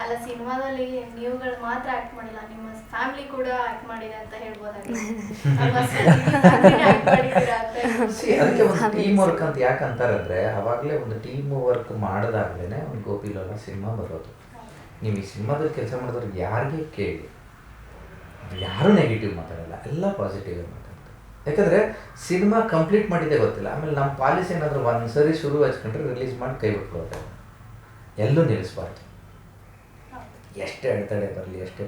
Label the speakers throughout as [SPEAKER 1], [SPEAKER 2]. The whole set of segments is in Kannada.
[SPEAKER 1] ಅಲ್ಲ ಸಿನಿಮಾದಲ್ಲಿ ನೀವುಗಳು ಮಾತ್ರ ಆಕ್ಟ್ ಮಾಡಿಲ್ಲ, ನಿಮ್ಮ ಫ್ಯಾಮಿಲಿ ಕೂಡ ಆಕ್ಟ್ ಮಾಡಿದೆ ಅಂತ ಹೇಳ್ಬೋದಾಗಿದೆ.
[SPEAKER 2] ಅದಕ್ಕೆ ಒಂದು ಟೀಮ್ ವರ್ಕ್ ಅಂತ ಯಾಕೆ ಅಂತಾರಂದ್ರೆ, ಅವಾಗಲೇ ಒಂದು ಟೀಮ್ ವರ್ಕ್ ಮಾಡಿದಾಗ್ಲೇ ಒಂದು ಗೋಪಿಲೋಲ ಸಿನಿಮಾ ಬರೋದು. ನೀವು ಈ ಸಿನಿಮಾದಲ್ಲಿ ಕೆಲಸ ಮಾಡಿದ್ರೆ ಯಾರಿಗೆ ಕೇಳಿ ಯಾರೂ ನೆಗೆಟಿವ್ ಮಾತಾಡಲ್ಲ, ಎಲ್ಲ ಪಾಸಿಟಿವ್ ಮಾತಾಡ್ತಾರೆ. ಯಾಕಂದರೆ ಸಿನಿಮಾ ಕಂಪ್ಲೀಟ್ ಮಾಡಿದ್ದೇ ಗೊತ್ತಿಲ್ಲ. ಆಮೇಲೆ ನಮ್ಮ ಪಾಲಿಸಿ ಏನಾದರೂ ಒಂದು ಸರಿ ಶುರು ಹಚ್ಕೊಂಡ್ರೆ ರಿಲೀಸ್ ಮಾಡಿ ಕೈ ಬಿಟ್ಕೊಳ್ತಾರೆ, ಎಲ್ಲೂ ನಿಲ್ಲಿಸ್ಬಾರ್ದು. ಎಷ್ಟೇ ಅಡೆತಡೆ ಬರಲಿ, ಎಷ್ಟೇ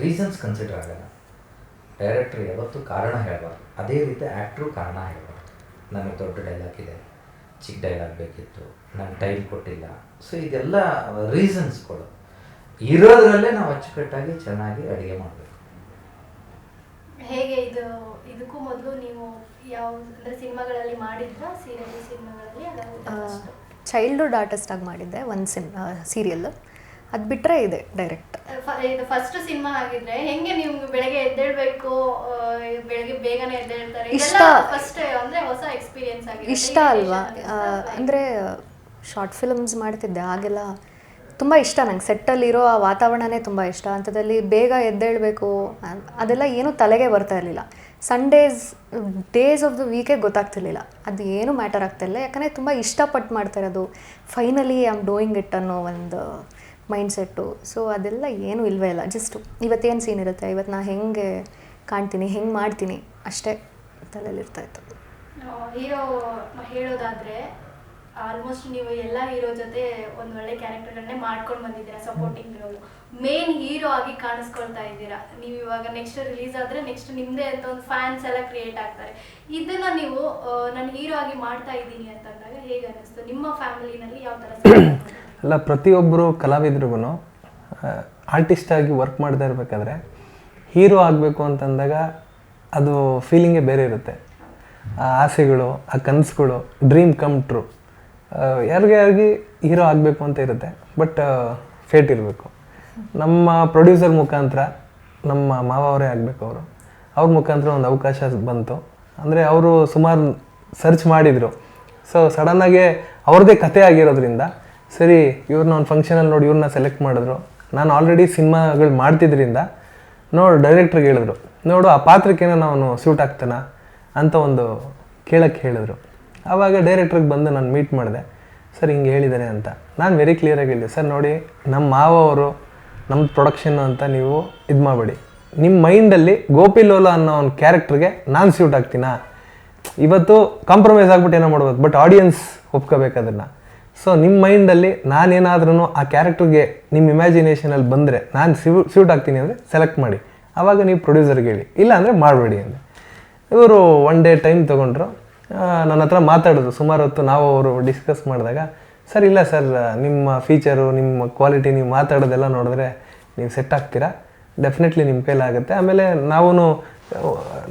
[SPEAKER 2] ರೀಸನ್ಸ್ ಕನ್ಸಿಡರ್ ಆಗಲ್ಲ. ಡೈರೆಕ್ಟ್ರ್ ಯಾವತ್ತೂ ಕಾರಣ ಹೇಳಬಾರ್ದು, ಅದೇ ರೀತಿ ಆ್ಯಕ್ಟ್ರು ಕಾರಣ ಹೇಳಬಾರ್ದು. ನನಗೆ ದೊಡ್ಡ ಡೈಲಾಗ್ ಇದೆ, ಚಿಕ್ಕ ಡೈಲಾಗ್ ಬೇಕಿತ್ತು, ನಂಗೆ ಟೈಮ್ ಕೊಟ್ಟಿಲ್ಲ. ಸೊ ಇದೆಲ್ಲ ರೀಸನ್ಸ್ಗಳು ಇರೋದ್ರಲ್ಲೇ ನಾವು ಅಚ್ಚುಕಟ್ಟಾಗಿ ಚೆನ್ನಾಗಿ ಅಡುಗೆ ಮಾಡಬೇಕು.
[SPEAKER 1] ಹೇಗೆ ಇದಕ್ಕೂ ಮೊದಲು ನೀವು ಯಾವ ಅಂದರೆ ಸಿನಿಮಾಗಳಲ್ಲಿ ಮಾಡಿದ್ರಾ, ಸಿನಿಮಾಗಳಲ್ಲಿ?
[SPEAKER 3] ಚೈಲ್ಡ್ಹುಡ್ ಆರ್ಟಿಸ್ಟ್ ಆಗಿ ಮಾಡಿದ್ದೆ ಒಂದು ಸೀರಿಯಲ್, ಅದು ಬಿಟ್ಟರೆ ಇದೆ ಡೈರೆಕ್ಟ್.
[SPEAKER 1] ಇದು ಫಸ್ಟ್ ಸಿನಿಮಾ ಆಗಿದ್ರೆ ಹೆಂಗೆ ನಿಮ್ಗೆ ಬೆಳಗ್ಗೆ ಎದ್ದೇಳಬೇಕು, ಬೆಳಗ್ಗೆ ಬೇಗನೆ ಎದ್ದೇಳ್ತಾರೆ,
[SPEAKER 3] ಇಷ್ಟ
[SPEAKER 1] ಫಸ್ಟ್ ಅಂದರೆ ಹೊಸ ಎಕ್ಸ್ಪೀರಿಯನ್ಸ್ ಆಗಿದೆ,
[SPEAKER 3] ಇಷ್ಟ ಅಲ್ವಾ? ಅಂದರೆ ಶಾರ್ಟ್ ಫಿಲ್ಮ್ಸ್ ಮಾಡ್ತಿದ್ದೆ ಆಗೆಲ್ಲ, ತುಂಬ ಇಷ್ಟ ನಂಗೆ. ಸೆಟ್ಟಲ್ಲಿರೋ ಆ ವಾತಾವರಣನೇ ತುಂಬ ಇಷ್ಟ. ಅಂಥದ್ದಲ್ಲಿ ಬೇಗ ಎದ್ದೇಳಬೇಕು ಅದೆಲ್ಲ ಏನೂ ತಲೆಗೆ ಬರ್ತಾ ಇರಲಿಲ್ಲ. ಡೇಸ್ ಆಫ್ ದ ವೀಕೇ ಗೊತ್ತಾಗ್ತಿರ್ಲಿಲ್ಲ, ಅದು ಏನೂ ಮ್ಯಾಟರ್ ಆಗ್ತಾಯಿಲ್ಲ. ಯಾಕಂದರೆ ತುಂಬ ಇಷ್ಟಪಟ್ಟು ಮಾಡ್ತಾ ಇರೋದು, finally I am doing it ಅನ್ನೋ ಒಂದು ಮೈಂಡ್ಸೆಟ್ಟು. ಸೊ ಅದೆಲ್ಲ ಏನೂ ಇಲ್ಲವೇ ಇಲ್ಲ. ಜಸ್ಟ್ ಇವತ್ತೇನು ಸೀನ್ ಇರುತ್ತೆ, ಇವತ್ತು ನಾ ಹೆಂಗೆ ಕಾಣ್ತೀನಿ, ಹೆಂಗೆ ಮಾಡ್ತೀನಿ ಅಷ್ಟೇ ತಲೆಯಲ್ಲಿರ್ತಾಯಿತ್ತು.
[SPEAKER 1] ಹೀರೋ ಹೇಳೋದಾದರೆ ಆಲ್ಮೋಸ್ಟ್ ನೀವು ಎಲ್ಲ ಹೀರೋ ಜೊತೆ ಒಂದು ಒಳ್ಳೆ ಕ್ಯಾರೆಕ್ಟರ್ಗಳನ್ನೇ ಮಾಡ್ಕೊಂಡು ಬಂದಿದ್ದೀರಾ, ಸಪೋರ್ಟಿಂಗ್ ರೋಲ್. ಮೇನ್ ಹೀರೋ ಆಗಿ ಕಾಣಿಸ್ಕೊಳ್ತಾ ಇದ್ದೀರಾ ನೀವು. ಇವಾಗ ನೆಕ್ಸ್ಟ್ ರಿಲೀಸ್ ಆದರೆ ನೆಕ್ಸ್ಟ್ ನಿಮ್ಮದೇ ಅಂತ ಒಂದು ಫ್ಯಾನ್ಸ್ ಎಲ್ಲ ಕ್ರಿಯೇಟ್ ಆಗ್ತಾರೆ. ಇದನ್ನು ನೀವು ನಾನು ಹೀರೋ ಆಗಿ ಮಾಡ್ತಾ ಇದ್ದೀನಿ ಅಂತಂದಾಗ ಹೇಗೆ ಅನ್ನಿಸ್ತು? ನಿಮ್ಮ ಫ್ಯಾಮಿಲಿನಲ್ಲಿ ಯಾವ ಥರ?
[SPEAKER 4] ಅಲ್ಲ, ಪ್ರತಿಯೊಬ್ಬರು ಕಲಾವಿದ್ರಿಗೂ ಆರ್ಟಿಸ್ಟಾಗಿ ವರ್ಕ್ ಮಾಡ್ತಾ ಇರಬೇಕಾದ್ರೆ ಹೀರೋ ಆಗಬೇಕು ಅಂತಂದಾಗ ಅದು ಫೀಲಿಂಗೇ ಬೇರೆ ಇರುತ್ತೆ. ಆ ಆಸೆಗಳು, ಆ ಕನಸುಗಳು, ಡ್ರೀಮ್ ಕಮ್ ಟ್ರೂ. ಯಾರಿಗೆ ಹೀರೋ ಆಗಬೇಕು ಅಂತ ಇರುತ್ತೆ, ಬಟ್ ಫೇಟ್ ಇರಬೇಕು. ನಮ್ಮ ಪ್ರೊಡ್ಯೂಸರ್ ಮುಖಾಂತರ ನಮ್ಮ ಮಾವ ಅವರೇ ಆಗಬೇಕು. ಅವ್ರ ಮುಖಾಂತರ ಒಂದು ಅವಕಾಶ ಬಂತು. ಅಂದರೆ ಅವರು ಸುಮಾರು ಸರ್ಚ್ ಮಾಡಿದರು. ಸೊ ಸಡನ್ನಾಗೆ ಅವ್ರದ್ದೇ ಕತೆ ಆಗಿರೋದ್ರಿಂದ ಸರಿ ಇವ್ರನ್ನ ಒಂದು ಫಂಕ್ಷನಲ್ಲಿ ನೋಡಿ ಇವ್ರನ್ನ ಸೆಲೆಕ್ಟ್ ಮಾಡಿದ್ರು. ನಾನು ಆಲ್ರೆಡಿ ಸಿನಿಮಾಗಳು ಮಾಡ್ತಿದ್ರಿಂದ ಡೈರೆಕ್ಟ್ರಿಗೆ ಹೇಳಿದ್ರು, ನೋಡು ಆ ಪಾತ್ರಕ್ಕೇನೋ ನಾನು ಸೂಟ್ ಆಗ್ತಾನ ಅಂತ ಒಂದು ಕೇಳಕ್ಕೆ ಹೇಳಿದ್ರು. ಆವಾಗ ಡೈರೆಕ್ಟ್ರಿಗೆ ಬಂದು ನಾನು ಮೀಟ್ ಮಾಡಿದೆ. ಸರ್ ಹಿಂಗೆ ಹೇಳಿದ್ದಾರೆ ಅಂತ. ನಾನು ವೆರಿ ಕ್ಲಿಯರಾಗಿ ಹೇಳಿದೆ, ಸರ್ ನೋಡಿ ನಮ್ಮ ಮಾವ ಅವರು ನಮ್ಮ ಪ್ರೊಡಕ್ಷನ್ನು ಅಂತ ನೀವು ಇದು ಮಾಡಬೇಡಿ. ನಿಮ್ಮ ಮೈಂಡಲ್ಲಿ ಗೋಪಿಲೋಲ ಅನ್ನೋ ಒಂದು ಕ್ಯಾರೆಕ್ಟ್ರಿಗೆ ನಾನು ಸೂಟ್ ಆಗ್ತೀನಾ? ಇವತ್ತು ಕಾಂಪ್ರಮೈಸ್ ಆಗ್ಬಿಟ್ಟು ಏನೋ ಮಾಡ್ಬೋದು, ಬಟ್ ಆಡಿಯನ್ಸ್ ಒಪ್ಕೋಬೇಕು ಅದನ್ನು. ಸೊ ನಿಮ್ಮ ಮೈಂಡಲ್ಲಿ ನಾನೇನಾದ್ರೂ ಆ ಕ್ಯಾರೆಕ್ಟ್ರಿಗೆ ನಿಮ್ಮ ಇಮ್ಯಾಜಿನೇಷನಲ್ಲಿ ಬಂದರೆ ನಾನು ಸೂಟ್ ಆಗ್ತೀನಿ ಅಂದರೆ ಸೆಲೆಕ್ಟ್ ಮಾಡಿ, ಆವಾಗ ನೀವು ಪ್ರೊಡ್ಯೂಸರ್ಗೆ ಹೇಳಿ, ಇಲ್ಲ ಅಂದರೆ ಮಾಡಬೇಡಿ ಅಂದೆ. ಇವರು ಒನ್ ಡೇ ಟೈಮ್ ತೊಗೊಂಡ್ರು. ನನ್ನ ಹತ್ರ ಮಾತಾಡೋದು ಸುಮಾರು ಹೊತ್ತು. ನಾವು ಅವರು ಡಿಸ್ಕಸ್ ಮಾಡಿದಾಗ, ಸರ್ ಇಲ್ಲ ಸರ್, ನಿಮ್ಮ ಫೀಚರು, ನಿಮ್ಮ ಕ್ವಾಲಿಟಿ, ನೀವು ಮಾತಾಡೋದೆಲ್ಲ ನೋಡಿದ್ರೆ ನೀವು ಸೆಟ್ ಆಗ್ತೀರಾ, ಡೆಫಿನೆಟ್ಲಿ ನಿಮ್ಮ ಕೈಲಾಗುತ್ತೆ. ಆಮೇಲೆ ನಾವು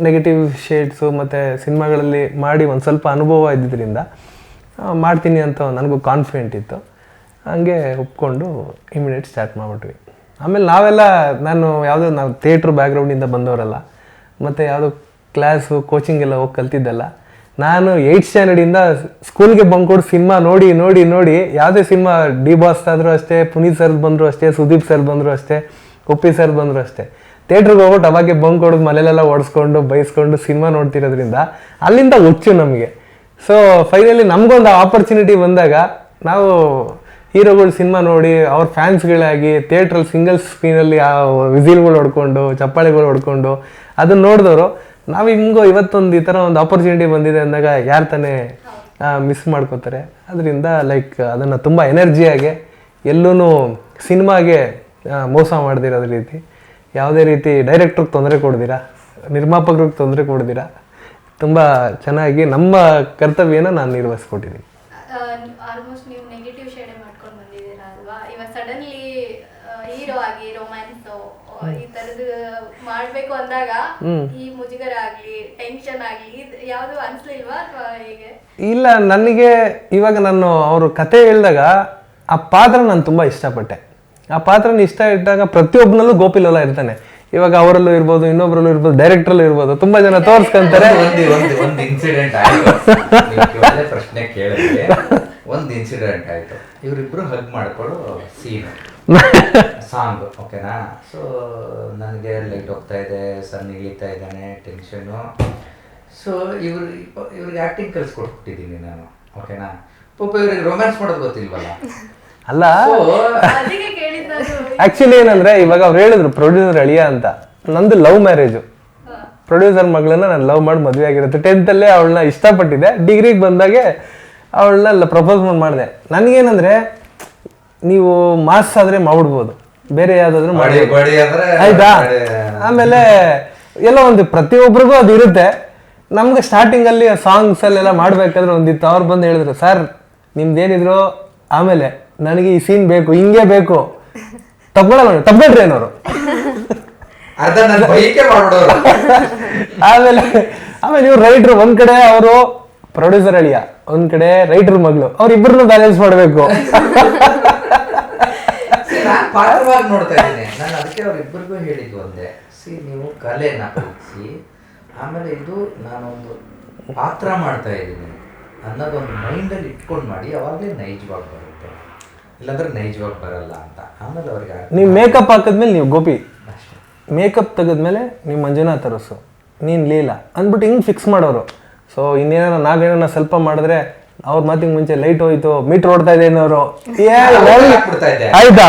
[SPEAKER 4] ನೆಗೆಟಿವ್ ಶೇಡ್ಸು ಮತ್ತು ಸಿನಿಮಾಗಳಲ್ಲಿ ಮಾಡಿ ಒಂದು ಸ್ವಲ್ಪ ಅನುಭವ ಇದ್ದಿದ್ದರಿಂದ ಮಾಡ್ತೀನಿ ಅಂತ ನನಗೂ ಕಾನ್ಫಿಡೆಂಟ್ ಇತ್ತು. ಹಂಗೆ ಒಪ್ಕೊಂಡು ಇಮಿಡಿಯೇಟ್ ಸ್ಟಾರ್ಟ್ ಮಾಡಿಬಿಟ್ವಿ. ಆಮೇಲೆ ನಾವು ಥಿಯೇಟ್ರ್ ಬ್ಯಾಕ್ಗ್ರೌಂಡಿಂದ ಬಂದವರಲ್ಲ, ಮತ್ತು ಯಾವುದೋ ಕ್ಲಾಸು ಕೋಚಿಂಗ್ ಎಲ್ಲ ಹೋಗಿ ಕಲ್ತಿದ್ದಲ್ಲ. ನಾನು 8th ಸ್ಟ್ಯಾಂಡರ್ಡಿಂದ ಸ್ಕೂಲ್ಗೆ ಬಂದ್ಕೊಡು ಸಿನಿಮಾ ನೋಡಿ ನೋಡಿ ನೋಡಿ, ಯಾವುದೇ ಸಿನಿಮಾ ಡಿ ಬಾಸ್ ಆದರೂ ಅಷ್ಟೇ, ಪುನೀತ್ ಸರ್ ಬಂದರು ಅಷ್ಟೇ, ಸುದೀಪ್ ಸರ್ ಬಂದರು ಅಷ್ಟೇ, ಉಪ್ಪಿ ಸರ್ ಬಂದರು ಅಷ್ಟೇ, ಥಿಯೇಟ್ರಿಗೆ ಹೋಗ್ಬಿಟ್ಟು ಅವಾಗೆ ಬಂದ್ಕೊಡೋದು, ಮನೇಲೆಲ್ಲ ಓಡಿಸ್ಕೊಂಡು ಬೈಸ್ಕೊಂಡು ಸಿನಿಮಾ ನೋಡ್ತಿರೋದ್ರಿಂದ ಅಲ್ಲಿಂದ ಹುಚ್ಚು ನಮಗೆ. ಸೊ ಫೈನಲಿ ನಮಗೊಂದು ಆಪರ್ಚುನಿಟಿ ಬಂದಾಗ ನಾವು ಹೀರೋಗಳು ಸಿನಿಮಾ ನೋಡಿ ಅವ್ರ ಫ್ಯಾನ್ಸ್ಗಳಾಗಿ ಥಿಯೇಟ್ರಲ್ಲಿ ಸಿಂಗಲ್ ಸ್ಕ್ರೀನಲ್ಲಿ ಆ ವಿಸಿಲ್ಗಳು ಹೊಡ್ಕೊಂಡು, ಚಪ್ಪಾಳೆಗಳು ಹೊಡ್ಕೊಂಡು ಅದನ್ನು ನೋಡಿದವರು ನಾವು ಇವತ್ತೊಂದು ಈ ಥರ ಒಂದು ಆಪರ್ಚುನಿಟಿ ಬಂದಿದೆ ಅಂದಾಗ ಯಾರು ತಾನೇ ಮಿಸ್ ಮಾಡ್ಕೋತಾರೆ. ಅದರಿಂದ ಅದನ್ನು ತುಂಬ ಎನರ್ಜಿಯಾಗೆ ಎಲ್ಲೂ ಸಿನಿಮಾಗೆ ಮೋಸ ಮಾಡ್ದಿರೋದ ರೀತಿ, ಯಾವುದೇ ರೀತಿ ಡೈರೆಕ್ಟ್ರಿಗೆ ತೊಂದರೆ ಕೊಡ್ದಿರಾ, ನಿರ್ಮಾಪಕರಿಗೆ ತೊಂದರೆ ಕೊಡ್ದಿರಾ, ತುಂಬ ಚೆನ್ನಾಗಿ ನಮ್ಮ ಕರ್ತವ್ಯನ ನಾನು ನಿರ್ವಹಿಸ್ಕೊಟ್ಟಿದ್ದೀನಿ.
[SPEAKER 1] ಆಲ್ಮೋಸ್ಟ್ ನೀವು ನೆಗೆಟಿವ್ ಶೇಡ್ ಮಾಡ್ಕೊಂಡು ಬಂದಿದ್ದೀರಾ ಅಲ್ವಾ? ಇವಾಗ ಸಡನ್ಲಿ ಹೀರೋ ಆಗಿ ರೊಮ್ಯಾನ್ಸ್ ಈ ತರದ್ದು ಮಾಡ್ಬೇಕು ಅಂದಾಗ ಈ ಮುಜುಗರ ಆಗ್ಲಿ, ಟೆನ್ಷನ್ ಆಗ್ಲಿ ಯಾವುದು ಅನ್ಸ್ಲಿಲ್ವಾ ಅಥವಾ ಹೇಗೆ?
[SPEAKER 4] ಇಲ್ಲ, ನನಗೆ ಇವಾಗ ನಾನು ಅವರು ಕತೆ ಹೇಳಿದಾಗ ಆ ಪಾತ್ರ ನಾನು ತುಂಬ ಇಷ್ಟಪಟ್ಟೆ. ಆ ಪಾತ್ರನ ಇಷ್ಟ ಇಟ್ಟಾಗ ಪ್ರತಿಯೊಬ್ಬನಲ್ಲೂ ಗೋಪಿಲೋಲ ಇರ್ತಾನೆ. ಇವಾಗ ಅವರಲ್ಲೂ ಇರ್ಬೋದು, ಇನ್ನೊಬ್ರಲ್ಲೂ ಇರ್ಬೋದು, ಡೈರೆಕ್ಟ್ರಲ್ಲೂ ಇರ್ಬೋದು, ತುಂಬಾ ಜನ ತೋರ್ಸ್ಕೊಂತಾರೆ.
[SPEAKER 2] ಒಂದು ಇನ್ಸಿಡೆಂಟ್ ಪ್ರಶ್ನೆ ಕೇಳಿದ್ರೆ ಒಂದು ಇನ್ಸಿಡೆಂಟ್ ಆಯಿತು. ಇವರಿಬ್ಬರು ಹಗ್ ಮಾಡ್ಕೊಳ್ಳೋ ಸೀನು ಸಾಂಗ್, ಓಕೆನಾ. ಸೊ ನನಗೆ ಲೈಟ್ ಹೋಗ್ತಾ ಇದೆ, ಸನ್ ಇಳಿತಾ ಇದ್ದಾನೆ, ಟೆನ್ಷನು. ಸೊ ಇವ್ರಿಗೆ ಆ್ಯಕ್ಟಿಂಗ್ ಕಲಿಸ್ಕೊಟ್ಬಿಟ್ಟಿದ್ದೀನಿ ನಾನು, ಓಕೆನಾ. ಪಾಪ ಇವ್ರಿಗೆ ರೊಮ್ಯಾನ್ಸ್ ಮಾಡೋದು ಗೊತ್ತಿಲ್ವಲ್ಲ.
[SPEAKER 4] ಅಲ್ಲ
[SPEAKER 1] ಅದಕ್ಕೆ ಕೇಳಿದ್ದು
[SPEAKER 4] ಆ್ಯಕ್ಚುಲಿ ಏನಂದರೆ ಇವಾಗ ಅವ್ರು ಹೇಳಿದ್ರು ಪ್ರೊಡ್ಯೂಸರ್ ಅಳಿಯ ಅಂತ. ನಂದು ಲವ್ ಮ್ಯಾರೇಜು. ಪ್ರೊಡ್ಯೂಸರ್ ಮಗಳನ್ನ ನಾನು ಲವ್ ಮಾಡಿ ಮದುವೆ ಆಗಿರುತ್ತೆ. 10th ಅವಳನ್ನ ಇಷ್ಟಪಟ್ಟಿದ್ದೆ. ಡಿಗ್ರಿಗೆ ಬಂದಾಗೆ ಅವಳನ್ನ ಪ್ರಪೋಸ್ ಮಾಡಿದೆ. ನನಗೇನಂದರೆ ನೀವು ಮಾಸ್ ಆದರೆ ಮಾಡ್ಬಿಡ್ಬೋದು, ಬೇರೆ ಯಾವುದಾದ್ರೂ ಮಾಡಿ ಆಯ್ತಾ. ಆಮೇಲೆ ಎಲ್ಲ ಒಂದು ಪ್ರತಿಯೊಬ್ಬರಿಗೂ ಅದು ಇರುತ್ತೆ. ನಮ್ಗೆ ಸ್ಟಾರ್ಟಿಂಗಲ್ಲಿ ಸಾಂಗ್ಸಲ್ಲೆಲ್ಲ ಮಾಡಬೇಕಾದ್ರೆ ಒಂದಿತ್ತು. ಅವ್ರು ಬಂದು ಹೇಳಿದ್ರು, ಸರ್ ನಿಮ್ದೇನಿದ್ರು ಆಮೇಲೆ ನನಗೆ ಈ ಸೀನ್ ಬೇಕು, ಹಿಂಗೆ ಬೇಕು, ತಗೊಳ್ರಿ ಏನವರು. ಆಮೇಲೆ ಇವ್ರು ರೈಟ್ರು ಒಂದ್ ಕಡೆ, ಅವರು ಪ್ರೊಡ್ಯೂಸರ್ ಅಳಿಯ ಒಂದ್ ಕಡೆ, ರೈಟರ್ ಮಗಳು, ಅವ್ರಿಬ್ಬರನ್ನು ಬ್ಯಾಲೆನ್ಸ್ ಮಾಡಬೇಕು.
[SPEAKER 2] ನಾನು ಪಾತ್ರವಾಗಿ ನೋಡ್ತಾ ಇದ್ದೀನಿ. ನಾನು ಅದಕ್ಕೆ ಅವ್ರಿಬ್ಬರಿಗೂ ಹೇಳಿದ್ದು ಒಂದೇ, ನೀವು ಕಲೆನ ಕಲಿಸಿ, ಆಮೇಲೆ ಇದು ನಾನೊಂದು ಪಾತ್ರ ಮಾಡ್ತಾ ಇದ್ದೀನಿ ಅನ್ನೋದೊಂದು ಮೈಂಡಲ್ಲಿ ಇಟ್ಕೊಂಡು ಮಾಡಿ, ಅವಾಗಲೇ ನೈಜವಾಗಿ ಬರುತ್ತೆ, ಇಲ್ಲಾಂದ್ರೆ ನೈಜವಾಗಿ ಬರಲ್ಲ ಅಂತ. ಆಮೇಲೆ ಅವ್ರಿಗೆ
[SPEAKER 4] ನೀವು ಮೇಕಪ್ ಹಾಕಿದ್ಮೇಲೆ ನೀವು ಗೋಪಿ, ಮೇಕಪ್ ತೆಗೆದ್ಮೇಲೆ ನೀವು ಮಂಜುನಾಥ್ ಅರಸು, ನೀನು ಲೀಲಾ ಅಂದ್ಬಿಟ್ಟು ಹಿಂಗೆ ಫಿಕ್ಸ್ ಮಾಡೋರು. ಸೊ ಇನ್ನೇನೋ ನಾವೇನೋ ಸ್ವಲ್ಪ ಮಾಡಿದ್ರೆ ಅವ್ರ ಮಾತಿಗೆ ಮುಂಚೆ ಲೈಟ್ ಹೋಯ್ತು, ಮೀಟ್ರ್ ಓಡ್ತಾ ಇದೆ ಅನ್ನೋರು, ಆಯ್ತಾ.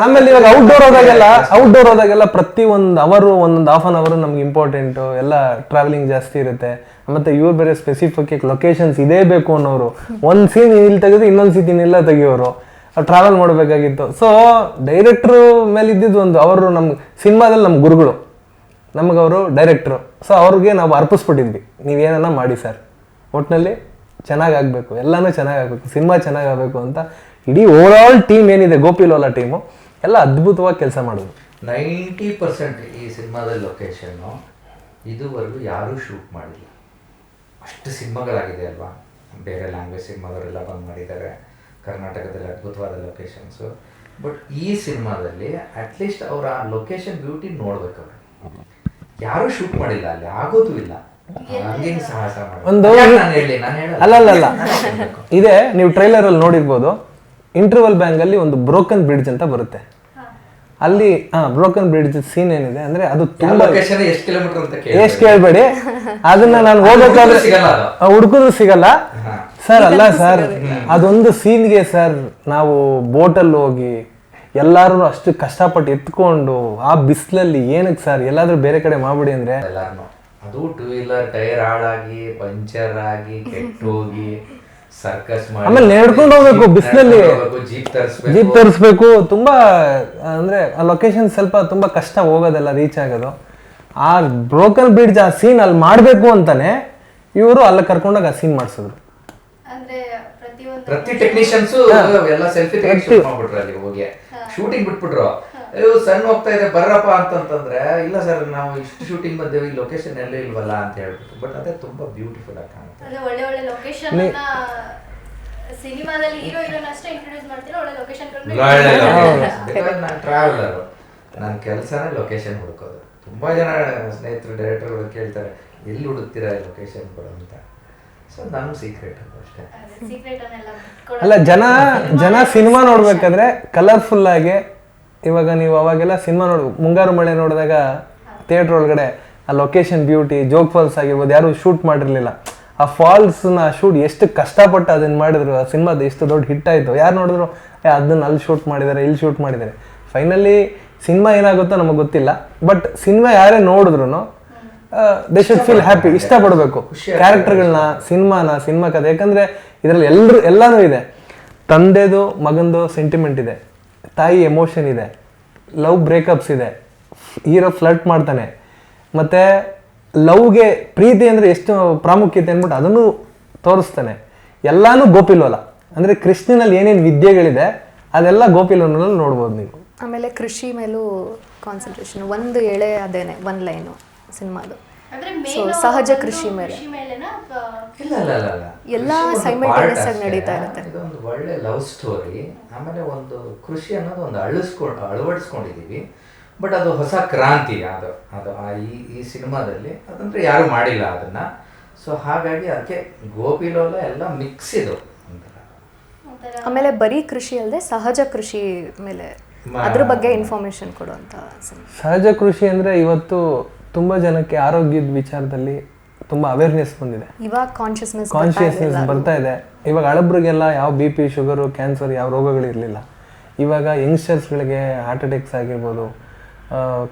[SPEAKER 4] ಆಮೇಲೆ ಇವಾಗ ಔಟ್ಡೋರ್ ಹೋದಾಗೆಲ್ಲ ಪ್ರತಿ ಒಂದು ಅವರು ಒಂದೊಂದು ಹಾಫ್ ಆನ್ ಅವರು ನಮ್ಗೆ ಇಂಪಾರ್ಟೆಂಟು. ಎಲ್ಲ ಟ್ರಾವೆಲಿಂಗ್ ಜಾಸ್ತಿ ಇರುತ್ತೆ. ಮತ್ತು ಇವ್ರು ಬೇರೆ ಸ್ಪೆಸಿಫಿಕ್ ಲೊಕೇಶನ್ಸ್ ಇದೇ ಬೇಕು ಅನ್ನೋರು. ಒಂದು ಸೀನ್ ಇಲ್ಲಿ ತೆಗೆದು ಇನ್ನೊಂದು ಸೀನ್ ಇಲ್ಲ ತೆಗಿಯೋರು. ಟ್ರಾವೆಲ್ ಮಾಡಬೇಕಾಗಿತ್ತು. ಸೊ ಡೈರೆಕ್ಟ್ರು ಮೇಲೆ ಇದ್ದಿದ್ದು ಒಂದು, ಅವರು ನಮ್ಗೆ ಸಿನಿಮಾದಲ್ಲಿ ನಮ್ಮ ಗುರುಗಳು, ನಮ್ಗೆ ಅವರು ಡೈರೆಕ್ಟ್ರು. ಸೊ ಅವ್ರಿಗೆ ನಾವು ಅರ್ಪಿಸ್ಬಿಟ್ಟಿದ್ವಿ, ನೀವೇನ ಮಾಡಿ ಸರ್, ಒಟ್ಟಿನಲ್ಲಿ ಚೆನ್ನಾಗಾಗಬೇಕು, ಎಲ್ಲನೂ ಚೆನ್ನಾಗಾಗಬೇಕು, ಸಿನಿಮಾ ಚೆನ್ನಾಗಾಗಬೇಕು ಅಂತ. ಇಡೀ ಓವರಾಲ್ ಟೀಮ್ ಏನಿದೆ ಗೋಪಿ ಲೋಲಾ ಟೀಮು ಎಲ್ಲ ಅದ್ಭುತವಾಗಿ ಕೆಲಸ ಮಾಡೋದು.
[SPEAKER 2] 90% ಈ ಸಿನಿಮಾದಲ್ಲಿ ಲೊಕೇಶನ್ನು ಇದುವರೆಗೂ ಯಾರೂ ಶೂಟ್ ಮಾಡಿಲ್ಲ. ಅಷ್ಟು ಸಿನಿಮಾಗಳಾಗಿದೆ ಅಲ್ವಾ, ಬೇರೆ ಲ್ಯಾಂಗ್ವೇಜ್ ಸಿನಿಮಾದವರೆಲ್ಲ ಬಂದು ಮಾಡಿದ್ದಾರೆ. ಕರ್ನಾಟಕದಲ್ಲಿ ಅದ್ಭುತವಾದ ಲೊಕೇಶನ್ಸು. ಬಟ್ ಈ ಸಿನಿಮಾದಲ್ಲಿ ಅಟ್ಲೀಸ್ಟ್ ಅವರ ಆ ಲೊಕೇಶನ್ ಬ್ಯೂಟಿ ನೋಡ್ಬೇಕು. ಅವರು ಯಾರೂ ಶೂಟ್ ಮಾಡಿಲ್ಲ, ಅಲ್ಲಿ ಆಗೋದು ಇಲ್ಲ.
[SPEAKER 4] ಅಲ್ಲ ಇದೆ, ನೀವು ಟ್ರೈಲರ್ ಅಲ್ಲಿ ನೋಡಿರ್ಬೋದು. ಇಂಟರ್ವಲ್ ಬ್ಯಾಂಕ್ ಅಲ್ಲಿ ಒಂದು ಬ್ರೋಕನ್ ಬ್ರಿಡ್ಜ್ ಅಂತ ಬರುತ್ತೆ. ಅಲ್ಲಿ ಬ್ರೋಕನ್ ಬ್ರಿಡ್ಜ್ ಸೀನ್ ಏನಿದೆ ಅಂದ್ರೆ ಅದು ತುಂಬಾ, ಎಷ್ಟು ಕೇಳ್ಬೇಡಿ, ಅದನ್ನ ನಾನು ಹೋಗ್ಬೇಕಾದ್ರೆ ಹುಡುಕಿದ್ರು ಸಿಗಲ್ಲ ಸರ್. ಅಲ್ಲ ಸರ್, ಅದೊಂದು ಸೀನ್ಗೆ ಸರ್ ನಾವು ಬೋಟಲ್ಲಿ ಹೋಗಿ ಎಲ್ಲಾರು ಅಷ್ಟು ಕಷ್ಟಪಟ್ಟು ಎತ್ಕೊಂಡು ಆ ಬಿಸಿಲಲ್ಲಿ ಏನಕ್ಕೆ ಸರ್, ಎಲ್ಲಾದ್ರೂ ಬೇರೆ ಕಡೆ ಮಾಡ್ಬಿಡಿ ಅಂದ್ರೆ
[SPEAKER 2] ಅದು 2 ವೀಲರ್ ಟೈರ್ ಹಾಳಾಗಿ ಪಂಚರ್ ಆಗಿ ಕೆಟ್ಟೋಗಿ ಸರ್ಕಸ್ ಮಾಡಿ,
[SPEAKER 4] ಆಮೇಲೆ ನಡ್ಕೊಂಡು ಹೋಗ್ಬೇಕು ಬಿಸಿಲಲ್ಲಿ, ಜೀಪ್ ತರಿಸ್ಬೇಕು. ತುಂಬಾ ಅಂದ್ರೆ ಆ ಲೊಕೇಶನ್ ಸ್ವಲ್ಪ ತುಂಬಾ ಕಷ್ಟ ಹೋಗೋದೆಲ್ಲ, ರೀಚ್ ಆಗೋದು. ಆ ಬ್ರೋಕನ್ ಬ್ರಿಡ್ಜ್ ಆ ಸೀನ್ ಅಲ್ಲಿ ಮಾಡ್ಬೇಕು ಅಂತಾನೆ ಇವರು ಅಲ್ಲಿ ಕರ್ಕೊಂಡಾಗ ಆ ಸೀನ್ ಮಾಡಿಸಿದ್ರು.
[SPEAKER 2] ಪ್ರತಿ ಟೆಕ್ನಿಷಿಯನ್ಸ್ ಎಲ್ಲ ಸೆಲ್ಫಿ ಮಾಡ್ಬಿಟ್ರು, ಅಲ್ಲಿ ಹೋಗಿ ಶೂಟಿಂಗ್ ಬಿಟ್ಬಿಟ್ರು. ಸಣ್ಣ ಹೋಗ್ತಾ ಇದೆ ಬರ್ರಪ್ಪ ಅಂತಂತಂದ್ರೆ, ಇಲ್ಲ ಸರ್ ನಾವು ಇಷ್ಟು ಶೂಟಿಂಗ್ ಬಂದೇವೆ, ಈ ಲೊಕೇಶನ್ ಎಲ್ಲ ಇಲ್ವಲ್ಲ ಅಂತ ಹೇಳ್ಬಿಟ್ಟು. ಬಟ್ ಅದೇ ತುಂಬಾ ಬ್ಯೂಟಿಫುಲ್ ಆಗಿ ಕಾಣುತ್ತೆ.
[SPEAKER 1] ಒಳ್ಳೆ ಒಳ್ಳೆ ಲೊಕೇಶನ್ ಸಿನಿಮಾದಲ್ಲಿ ಹೀರೋ ಹೀರೋನ್ ಅಷ್ಟೇ ಇಂಟ್ರೊಡ್ಯೂಸ್ ಮಾಡ್ತೀರಾ, ಒಳ್ಳೆ ಲೊಕೇಶನ್
[SPEAKER 2] ನಾನು ಟ್ರಾವೆಲರ್, ನನ್ನ ಕೆಲಸನೇ ಲೊಕೇಶನ್ ಹುಡುಕೋದು. ತುಂಬಾ ಜನ ಸ್ನೇಹಿತರು ಡೈರೆಕ್ಟರ್ಗಳು ಕೇಳ್ತಾರೆ, ಎಲ್ಲಿ ಹುಡುಕ್ತೀರಾ ಲೊಕೇಶನ್ ಕೊಡು ಅಂತ. ಸೊ ನಮ್ಮ ಸೀಕ್ರೆಟ್ ಅಷ್ಟೇ.
[SPEAKER 4] ಅಲ್ಲ, ಜನ ಸಿನಿಮಾ ನೋಡ್ಬೇಕಾದ್ರೆ ಕಲರ್ಫುಲ್ ಆಗಿ, ಇವಾಗ ನೀವು ಅವಾಗೆಲ್ಲ ಸಿನಿಮಾ ಮುಂಗಾರು ಮಳೆ ನೋಡಿದಾಗ ಥಿಯೇಟ್ರ್ ಒಳಗಡೆ ಆ ಲೊಕೇಶನ್ ಬ್ಯೂಟಿ, ಜೋಗ್ ಫಾಲ್ಸ್ ಆಗಿರ್ಬೋದು, ಯಾರು ಶೂಟ್ ಮಾಡಿರಲಿಲ್ಲ. ಆ ಫಾಲ್ಸ್ನ ಶೂಟ್ ಎಷ್ಟು ಕಷ್ಟಪಟ್ಟು ಅದನ್ನು ಮಾಡಿದ್ರು. ಆ ಸಿನಿಮಾದ ಎಷ್ಟು ದೊಡ್ಡ ಹಿಟ್ ಆಯಿತು. ಯಾರು ನೋಡಿದ್ರು ಅದನ್ನ ಅಲ್ಲಿ ಶೂಟ್ ಮಾಡಿದ್ದಾರೆ, ಇಲ್ಲಿ ಶೂಟ್ ಮಾಡಿದ್ದಾರೆ. ಫೈನಲಿ ಸಿನಿಮಾ ಏನಾಗುತ್ತೋ ನಮಗೆ ಗೊತ್ತಿಲ್ಲ. ಬಟ್ ಸಿನಿಮಾ ಯಾರೇ ನೋಡಿದ್ರು ದೇ ಶುಡ್ ಫೀಲ್ ಹ್ಯಾಪಿ, ಇಷ್ಟಪಡಬೇಕು ಕ್ಯಾರೆಕ್ಟರ್ಗಳನ್ನ, ಸಿನಿಮಾ ಕಥೆ. ಯಾಕಂದರೆ ಇದರಲ್ಲಿ ಎಲ್ಲನೂ ಇದೆ. ತಂದೆದು ಮಗಂದು ಸೆಂಟಿಮೆಂಟ್ ಇದೆ, ತಾಯಿ ಎಮೋಷನ್ ಇದೆ, ಲವ್ ಬ್ರೇಕಪ್ಸ್ ಇದೆ, ಹೀರೋ ಫ್ಲರ್ಟ್ ಮಾಡ್ತಾನೆ, ಮತ್ತು ಲವ್ಗೆ ಪ್ರೀತಿ ಅಂದರೆ ಎಷ್ಟು ಪ್ರಾಮುಖ್ಯತೆ ಅಂದ್ಬಿಟ್ಟು ಅದನ್ನು ತೋರಿಸ್ತಾನೆ. ಎಲ್ಲನೂ ಗೋಪಿಲೋಲ ಅಂದರೆ ಕೃಷ್ಣನಲ್ಲಿ ಏನೇನು ವಿದ್ಯೆಗಳಿದೆ ಅದೆಲ್ಲ ಗೋಪಿಲೋಲನಲ್ಲಿ ನೋಡ್ಬೋದು ನೀವು.
[SPEAKER 3] ಆಮೇಲೆ ಕೃಷಿ ಮೇಲೂ ಕಾನ್ಸಂಟ್ರೇಷನ್, ಒಂದು ಎಳೆ ಅದೇನೆ ಒಂದು ಲೈನು ಸಿನಿಮಾದು. ಸೊ ಸಹಜ ಕೃಷಿ ಮೇಲೆ ಎಲ್ಲ ಸೈಮಲ್ಟೇನಿಯಸ್ ಆಗಿ ನಡೀತಾ ಇರುತ್ತೆ.
[SPEAKER 2] ಇದೊಂದು ಒಳ್ಳೆ ಲವ್ ಸ್ಟೋರಿ. ಆಮೇಲೆ ಒಂದು ಕೃಷಿ ಅನ್ನೋದು ಒಂದು ಅಳವಡಿಸ್ಕೊಂಡಿದ್ದೀವಿ. ಬಟ್ ಅದು ಹೊಸ ಕ್ರಾಂತಿ. ಅದು ಈ ಸಿನಿಮಾದಲ್ಲಿ ಅದಂದ್ರೆ ಯಾರು ಮಾಡಿಲ್ಲ ಅದನ್ನ. ಸೊ ಹಾಗಾಗಿ ಅದಕ್ಕೆ ಗೋಪಿಲೋಲ ಎಲ್ಲ ಮಿಕ್ಸ್ ಇದು.
[SPEAKER 1] ಒಂಥರ
[SPEAKER 3] ಆಮೇಲೆ ಬರೀ ಕೃಷಿ ಅಲ್ಲದೆ ಸಹಜ ಕೃಷಿ ಮೇಲೆ ಅದ್ರ ಬಗ್ಗೆ ಇನ್ಫಾರ್ಮೇಶನ್ ಕೊಡುವಂಥ ಸಿನಿಮಾ.
[SPEAKER 4] ಸಹಜ ಕೃಷಿ ಅಂದರೆ ಇವತ್ತು ತುಂಬ ಜನಕ್ಕೆ ಆರೋಗ್ಯದ ವಿಚಾರದಲ್ಲಿ ತುಂಬ ಅವೇರ್ನೆಸ್ ಬಂದಿದೆ.
[SPEAKER 3] ಇವಾಗ ಕಾನ್ಷಿಯಸ್ನೆಸ್
[SPEAKER 4] ಬರ್ತಾ ಇದೆ. ಇವಾಗ ಹಳಬ್ರಿಗೆಲ್ಲ ಯಾವ ಬಿ ಪಿ, ಶುಗರು, ಕ್ಯಾನ್ಸರ್ ಯಾವ ರೋಗಗಳಿರಲಿಲ್ಲ. ಇವಾಗ ಯಂಗ್ಸ್ಟರ್ಸ್ಗಳಿಗೆ ಹಾರ್ಟ್ ಅಟ್ಯಾಕ್ಸ್ ಆಗಿರ್ಬೋದು,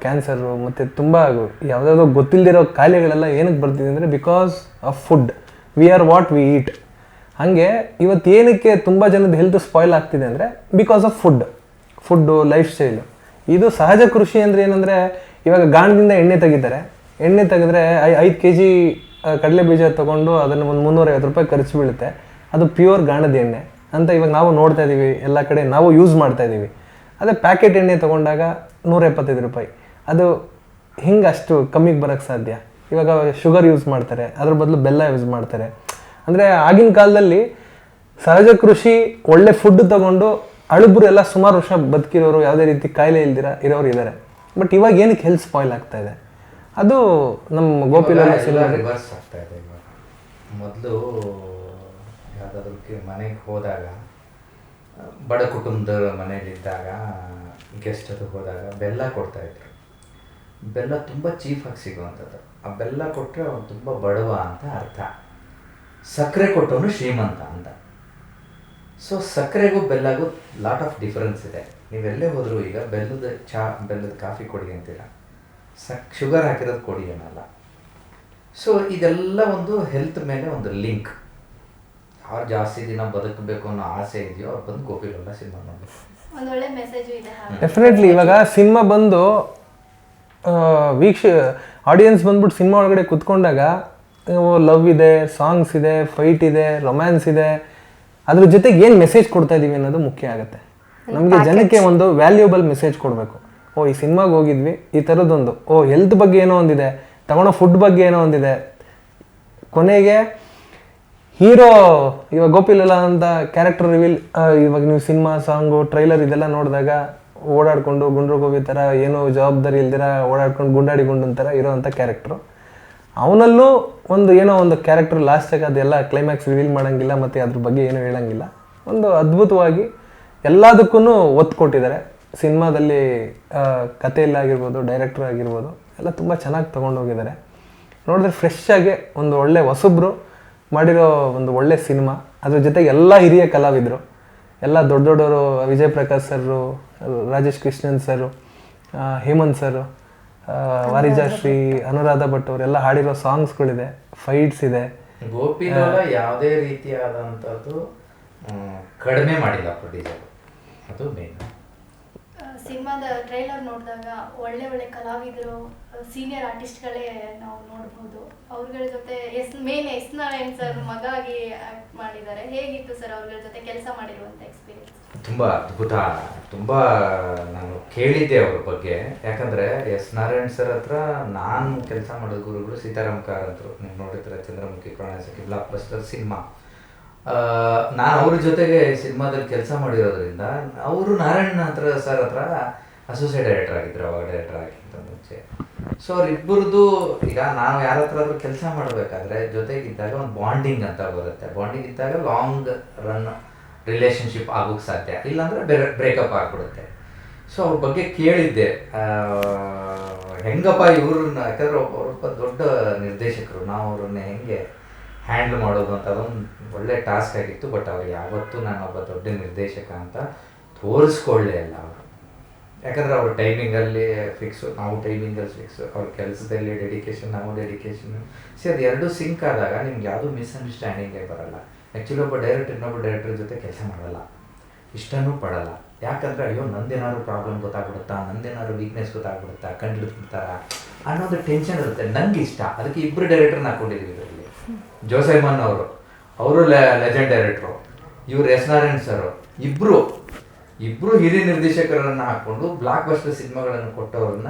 [SPEAKER 4] ಕ್ಯಾನ್ಸರು ಮತ್ತು ತುಂಬ ಯಾವುದಾದ್ರು ಗೊತ್ತಿಲ್ಲದಿರೋ ಕಾಯಿಲೆಗಳೆಲ್ಲ ಏನಕ್ಕೆ ಬರ್ತಿದೆ ಅಂದರೆ because of food. We are what we eat. ಹಾಗೆ ಇವತ್ತು ಏನಕ್ಕೆ ತುಂಬ ಜನದ ಹೆಲ್ತ್ ಸ್ಪಾಯ್ಲ್ ಆಗ್ತಿದೆ ಅಂದರೆ because of food, life style. ಇದು ಸಹಜ ಕೃಷಿ ಅಂದರೆ ಏನಂದರೆ ಇವಾಗ ಗಾಣದಿಂದ ಎಣ್ಣೆ ತೆಗಿತಾರೆ. ಎಣ್ಣೆ ತೆಗೆದ್ರೆ 5 kg ಕಡಲೆ ಬೀಜ ತೊಗೊಂಡು ಅದನ್ನು ಒಂದು 350 ರೂಪಾಯಿ ಖರ್ಚು ಬೀಳುತ್ತೆ. ಅದು ಪ್ಯೂರ್ ಗಾಣದ ಎಣ್ಣೆ ಅಂತ ಇವಾಗ ನಾವು ನೋಡ್ತಾ ಇದ್ದೀವಿ, ಎಲ್ಲ ಕಡೆ ನಾವು ಯೂಸ್ ಮಾಡ್ತಾ ಇದ್ದೀವಿ. ಅದೇ ಪ್ಯಾಕೆಟ್ ಎಣ್ಣೆ ತೊಗೊಂಡಾಗ 175 ರೂಪಾಯಿ. ಅದು ಹಿಂಗೆ ಅಷ್ಟು ಕಮ್ಮಿಗೆ ಬರೋಕ್ಕೆ ಸಾಧ್ಯ? ಇವಾಗ ಶುಗರ್ ಯೂಸ್ ಮಾಡ್ತಾರೆ, ಅದ್ರ ಬದಲು ಬೆಲ್ಲ ಯೂಸ್ ಮಾಡ್ತಾರೆ. ಅಂದರೆ ಆಗಿನ ಕಾಲದಲ್ಲಿ ಸಹಜ ಕೃಷಿ ಒಳ್ಳೆ ಫುಡ್ ತೊಗೊಂಡು ಹಳಬ್ರು ಎಲ್ಲ ಸುಮಾರು ವರ್ಷ ಬದುಕಿರೋರು, ಯಾವುದೇ ರೀತಿ ಕಾಯಿಲೆ ಇಲ್ದಿರ ಇರೋರು ಇದ್ದಾರೆ. ಬಟ್ ಇವಾಗ ಏನಕ್ಕೆ ಹೆಲ್ತ್ ಸ್ಪಾಯ್ಲ್ ಆಗ್ತಾ ಇದೆ? ಅದು ನಮ್ಮ ಗೋಪಿಲಾಲ್
[SPEAKER 2] ರಿವರ್ಸ್ ಆಗ್ತಾ ಇದೆ. ಇವಾಗ ಮೊದಲು ಯಾವುದಾದ್ರೂ ಮನೆಗೆ ಹೋದಾಗ, ಬಡ ಕುಟುಂಬದ ಮನೇಲಿದ್ದಾಗ, ಗೆಸ್ಟ್ ಅದು ಹೋದಾಗ ಬೆಲ್ಲ ಕೊಡ್ತಾಯಿದ್ರು. ಬೆಲ್ಲ ತುಂಬ ಚೀಫಾಗಿ ಸಿಗುವಂಥದ್ದು. ಆ ಬೆಲ್ಲ ಕೊಟ್ಟರೆ ಅವನು ತುಂಬ ಬಡವ ಅಂತ ಅರ್ಥ. ಸಕ್ಕರೆ ಕೊಟ್ಟವನು ಶ್ರೀಮಂತ ಅಂತ. ಸೊ ಸಕ್ಕರೆಗೂ ಬೆಲ್ಲಗೂ ಲಾಟ್ ಆಫ್ ಡಿಫರೆನ್ಸ್ ಇದೆ. ನೀವೆಲ್ಲೇ ಹೋದರೂ ಈಗ ಬೆಲ್ಲದ ಚಹಾ, ಬೆಲ್ಲದ ಕಾಫಿ ಕೊಡಿ ಅಂತೀರ, ಶುಗರ್ ಹಾಕಿರೋದು ಕೊಡಿ ಅನ್ನಲ್ಲ. ಸೊ ಇದೆಲ್ಲ ಒಂದು ಹೆಲ್ತ್ ಮೇಲೆ ಒಂದು ಲಿಂಕ್. ಅವ್ರು ಜಾಸ್ತಿ ದಿನ ಬದುಕಬೇಕು ಅನ್ನೋ ಆಸೆ ಇದೆಯೋ ಅವ್ರು ಬಂದು ಗೋಪಿಲೋಲ ಸಿನಿಮಾ ನೋಡಬೇಕು.
[SPEAKER 1] ಒಂದೊಳ್ಳೆ ಮೆಸೇಜ್ ಇದೆ.
[SPEAKER 4] ಡೆಫಿನೆಟ್ಲಿ ಇವಾಗ ಸಿನಿಮಾ ಬಂದು ಆಡಿಯನ್ಸ್ ಬಂದ್ಬಿಟ್ಟು ಸಿನಿಮಾ ಒಳಗಡೆ ಕುತ್ಕೊಂಡಾಗ ಲವ್ ಇದೆ, ಸಾಂಗ್ಸ್ ಇದೆ, ಫೈಟ್ ಇದೆ, ರೊಮ್ಯಾನ್ಸ್ ಇದೆ, ಅದ್ರ ಜೊತೆಗೆ ಏನು ಮೆಸೇಜ್ ಕೊಡ್ತಾ ಇದ್ದೀವಿ ಅನ್ನೋದು ಮುಖ್ಯ ಆಗುತ್ತೆ. ನಮಗೆ ಜನಕ್ಕೆ ಒಂದು ವ್ಯಾಲ್ಯೂಬಲ್ ಮೆಸೇಜ್ ಕೊಡಬೇಕು. ಈ ಸಿನಿಮಾಗೆ ಹೋಗಿದ್ವಿ, ಈ ಥರದ್ದೊಂದು ಹೆಲ್ತ್ ಬಗ್ಗೆ ಏನೋ ಒಂದಿದೆ, ತಗೊಳ್ಳೋ ಫುಡ್ ಬಗ್ಗೆ ಏನೋ ಒಂದಿದೆ. ಕೊನೆಗೆ ಹೀರೋ ಇವಾಗ ಗೋಪಿಲಾಲ ಅಂತ ಕ್ಯಾರೆಕ್ಟರ್ ರಿವೀಲ್, ಇವಾಗ ನೀವು ಸಿನಿಮಾ, ಸಾಂಗು, ಟ್ರೈಲರ್ ಇದೆಲ್ಲ ನೋಡಿದಾಗ ಓಡಾಡ್ಕೊಂಡು ಗುಂಡ್ರು ಗೋಬಿ ಥರ ಏನೋ ಜವಾಬ್ದಾರಿ ಇಲ್ದಿರ ಓಡಾಡ್ಕೊಂಡು ಗುಂಡಾಡಿ ಗುಂಡನ್ ಥರ ಇರೋವಂಥ ಕ್ಯಾರೆಕ್ಟ್ರು. ಅವನಲ್ಲೂ ಏನೋ ಒಂದು ಕ್ಯಾರೆಕ್ಟರ್ ಲಾಸ್ಟಾಗಿ ಅದೆಲ್ಲ ಕ್ಲೈಮ್ಯಾಕ್ಸ್ ರಿವೀಲ್ ಮಾಡೋಂಗಿಲ್ಲ ಮತ್ತು ಅದ್ರ ಬಗ್ಗೆ ಏನೂ ಹೇಳೋಂಗಿಲ್ಲ. ಒಂದು ಅದ್ಭುತವಾಗಿ ಎಲ್ಲದಕ್ಕೂ ಒತ್ತು ಕೊಟ್ಟಿದ್ದಾರೆ ಸಿನಿಮಾದಲ್ಲಿ. ಕಥೆಯಲ್ಲಾಗಿರ್ಬೋದು, ಡೈರೆಕ್ಟರ್ ಆಗಿರ್ಬೋದು, ಎಲ್ಲ ತುಂಬ ಚೆನ್ನಾಗಿ ತೊಗೊಂಡೋಗಿದ್ದಾರೆ. ನೋಡಿದ್ರೆ ಫ್ರೆಶ್ ಆಗಿ ಒಂದು ಒಳ್ಳೆ ಹೊಸಬ್ರು ಮಾಡಿರೋ ಒಂದು ಒಳ್ಳೆ ಸಿನಿಮಾ. ಅದ್ರ ಜೊತೆಗೆ ಎಲ್ಲ ಹಿರಿಯ ಕಲಾವಿದರು, ಎಲ್ಲ ದೊಡ್ಡ ದೊಡ್ಡವರು, ವಿಜಯ್ ಪ್ರಕಾಶ್ ಸರು, ರಾಜೇಶ್ ಕೃಷ್ಣನ್ ಸರು, ಹೇಮಂತ್ ಸರು, ವಾರಿಜಾಶ್ರೀ, ಅನುರಾಧ ಭಟ್ ಅವರೆಲ್ಲ ಹಾಡಿರೋ ಸಾಂಗ್ಸ್ಗಳಿದೆ, ಫೈಟ್ಸ್ ಇದೆ.
[SPEAKER 2] ಗೋಪಿಲಾಲ ಯಾವುದೇ ರೀತಿಯಾದಂಥದ್ದು ಕಡಿಮೆ ಮಾಡಿಲ್ಲ ಪ್ರೊಡ್ಯೂಸರ್, ಅದು ಮೇನ್.
[SPEAKER 1] ಸಿನಿಮಾದ ಟ್ರೈಲರ್ ನೋಡಿದಾಗ ಒಳ್ಳೆ ಕಲಾವಿದರು, ಸೀನಿಯರ್ ಆರ್ಟಿಸ್ಟ್ಗಳೇ ನಾವು ನೋಡ್ಬೋದು. ಅವ್ರಗಳ ಜೊತೆ ಎಸ್ ನಾರಾಯಣ್ ಸರ್ ಮಗ ಆಗಿ ಆಕ್ಟ್ ಮಾಡಿದ್ದಾರೆ. ಹೇಗಿತ್ತು ಸರ್ ಅವ್ರಗಳ ಜೊತೆ ಕೆಲಸ ಮಾಡಿರುವಂಥ ಎಕ್ಸ್ಪೀರಿಯನ್ಸ್?
[SPEAKER 2] ತುಂಬ ಅದ್ಭುತ. ತುಂಬ ನಾನು ಕೇಳಿದ್ದೆ ಅವ್ರ ಬಗ್ಗೆ. ಯಾಕಂದರೆ ಎಸ್ ನಾರಾಯಣ್ ಸರ್ ಹತ್ರ ನಾನು ಕೆಲಸ ಮಾಡಿದ ಗುರುಗಳು ಸೀತಾರಾಮ್ ಕಾರಂತರು. ನೀವು ನೋಡಿದ್ರೆ ಚಂದ್ರಮುಖಿ, ಪ್ರಣಯಸಖಿ, ಬ್ಲಾಕ್ ಬಸ್ಟರ್ ಸಿನಿಮಾ. ನಾನು ಅವ್ರ ಜೊತೆಗೆ ಸಿನಿಮಾದಲ್ಲಿ ಕೆಲಸ ಮಾಡಿರೋದ್ರಿಂದ ಅವರು ನಾರಾಯಣ್ ಸರ್ ಹತ್ರ ಅಸೋಸಿಯೇಟ್ ಡೈರೆಕ್ಟರ್ ಆಗಿದ್ರು, ಅವಾಗ ಡೈರೆಕ್ಟರ್ ಆಗಿಂತ ಮುಂಚೆ. ಸೊ ಅವ್ರಿಬ್ಬರದು ಈಗ ನಾವು ಯಾರ ಹತ್ರ ಆದರೂ ಕೆಲಸ ಮಾಡಬೇಕಾದ್ರೆ ಜೊತೆಗಿದ್ದಾಗ ಒಂದು ಬಾಂಡಿಂಗ್ ಅಂತ ಬರುತ್ತೆ. ಬಾಂಡಿಂಗ್ ಇದ್ದಾಗ ಲಾಂಗ್ ರನ್ ರಿಲೇಷನ್ಶಿಪ್ ಆಗೋಕ್ಕೆ ಸಾಧ್ಯ, ಇಲ್ಲಾಂದರೆ ಬ್ರೇಕಪ್ ಆಗಿಬಿಡುತ್ತೆ. ಸೊ ಅವ್ರ ಬಗ್ಗೆ ಕೇಳಿದ್ದೆ, ಹೆಂಗಪ್ಪ ಇವ್ರನ್ನ, ಯಾಕಂದರೆ ಒಬ್ಬ ದೊಡ್ಡ ನಿರ್ದೇಶಕರು, ನಾವು ಅವ್ರನ್ನ ಹೆಂಗೆ ಹ್ಯಾಂಡಲ್ ಮಾಡೋದು ಅಂತ ಅದೊಂದು ಒಳ್ಳೆ ಟಾಸ್ಕ್ ಆಗಿತ್ತು. ಬಟ್ ಅವ್ರು ಯಾವತ್ತೂ ನಾನೊಬ್ಬ ದೊಡ್ಡ ನಿರ್ದೇಶಕ ಅಂತ ತೋರಿಸ್ಕೊಳ್ಳೇ ಇಲ್ಲ ಅವರು. ಯಾಕಂದರೆ ಅವ್ರ ಟೈಮಿಂಗಲ್ಲಿ ಫಿಕ್ಸು, ನಾವು ಟೈಮಿಂಗಲ್ಲಿ ಫಿಕ್ಸು, ಅವ್ರ ಕೆಲಸದಲ್ಲಿ ಡೆಡಿಕೇಶನ್, ನಾವು ಡೆಡಿಕೇಶನ್ನು. ಅದು ಎರಡೂ ಸಿಂಕ್ ಆದಾಗ ನಿಮ್ಗೆ ಯಾವುದೂ ಮಿಸ್ಅಂಡರ್ಸ್ಟ್ಯಾಂಡಿಂಗೇ ಬರೋಲ್ಲ. ಆ್ಯಕ್ಚುಲಿ ಒಬ್ಬ ಡೈರೆಕ್ಟರ್ ಇನ್ನೊಬ್ಬ ಡೈರೆಕ್ಟರ್ ಜೊತೆ ಕೆಲಸ ಮಾಡಲ್ಲ, ಇಷ್ಟನೂ ಪಡಲ್ಲ. ಯಾಕಂದರೆ ಅಯ್ಯೋ ನಂದೇನಾದ್ರು ಪ್ರಾಬ್ಲಮ್ ಗೊತ್ತಾಗ್ಬಿಡುತ್ತಾ, ನಂದೇನಾದ್ರು ವೀಕ್ನೆಸ್ ಗೊತ್ತಾಗ್ಬಿಡುತ್ತಾ, ಕಂಡುಹಿಡ್ಬಿಡ್ತಾರ ಅನ್ನೋದು ಟೆನ್ಷನ್ ಇರುತ್ತೆ. ನನಗೆ ಇಷ್ಟ, ಅದಕ್ಕೆ ಇಬ್ಬರು ಡೈರೆಕ್ಟರ್ನ ಹಾಕ್ಕೊಂಡಿದ್ದೀವಿ ಇದರಲ್ಲಿ. ಜೋಸೈಮನ್ ಅವರು ಲೆಜೆಂಡ್ ಡೈರೆಕ್ಟ್ರು, ಇವರು ಎಸ್ ನಾರಾಯಣ್ ಸರ್, ಇಬ್ಬರು ಹಿರಿಯ ನಿರ್ದೇಶಕರನ್ನು ಹಾಕ್ಕೊಂಡು ಬ್ಲಾಕ್ ಬಸ್ಟರ್ ಸಿನಿಮಾಗಳನ್ನು ಕೊಟ್ಟವ್ರನ್ನ.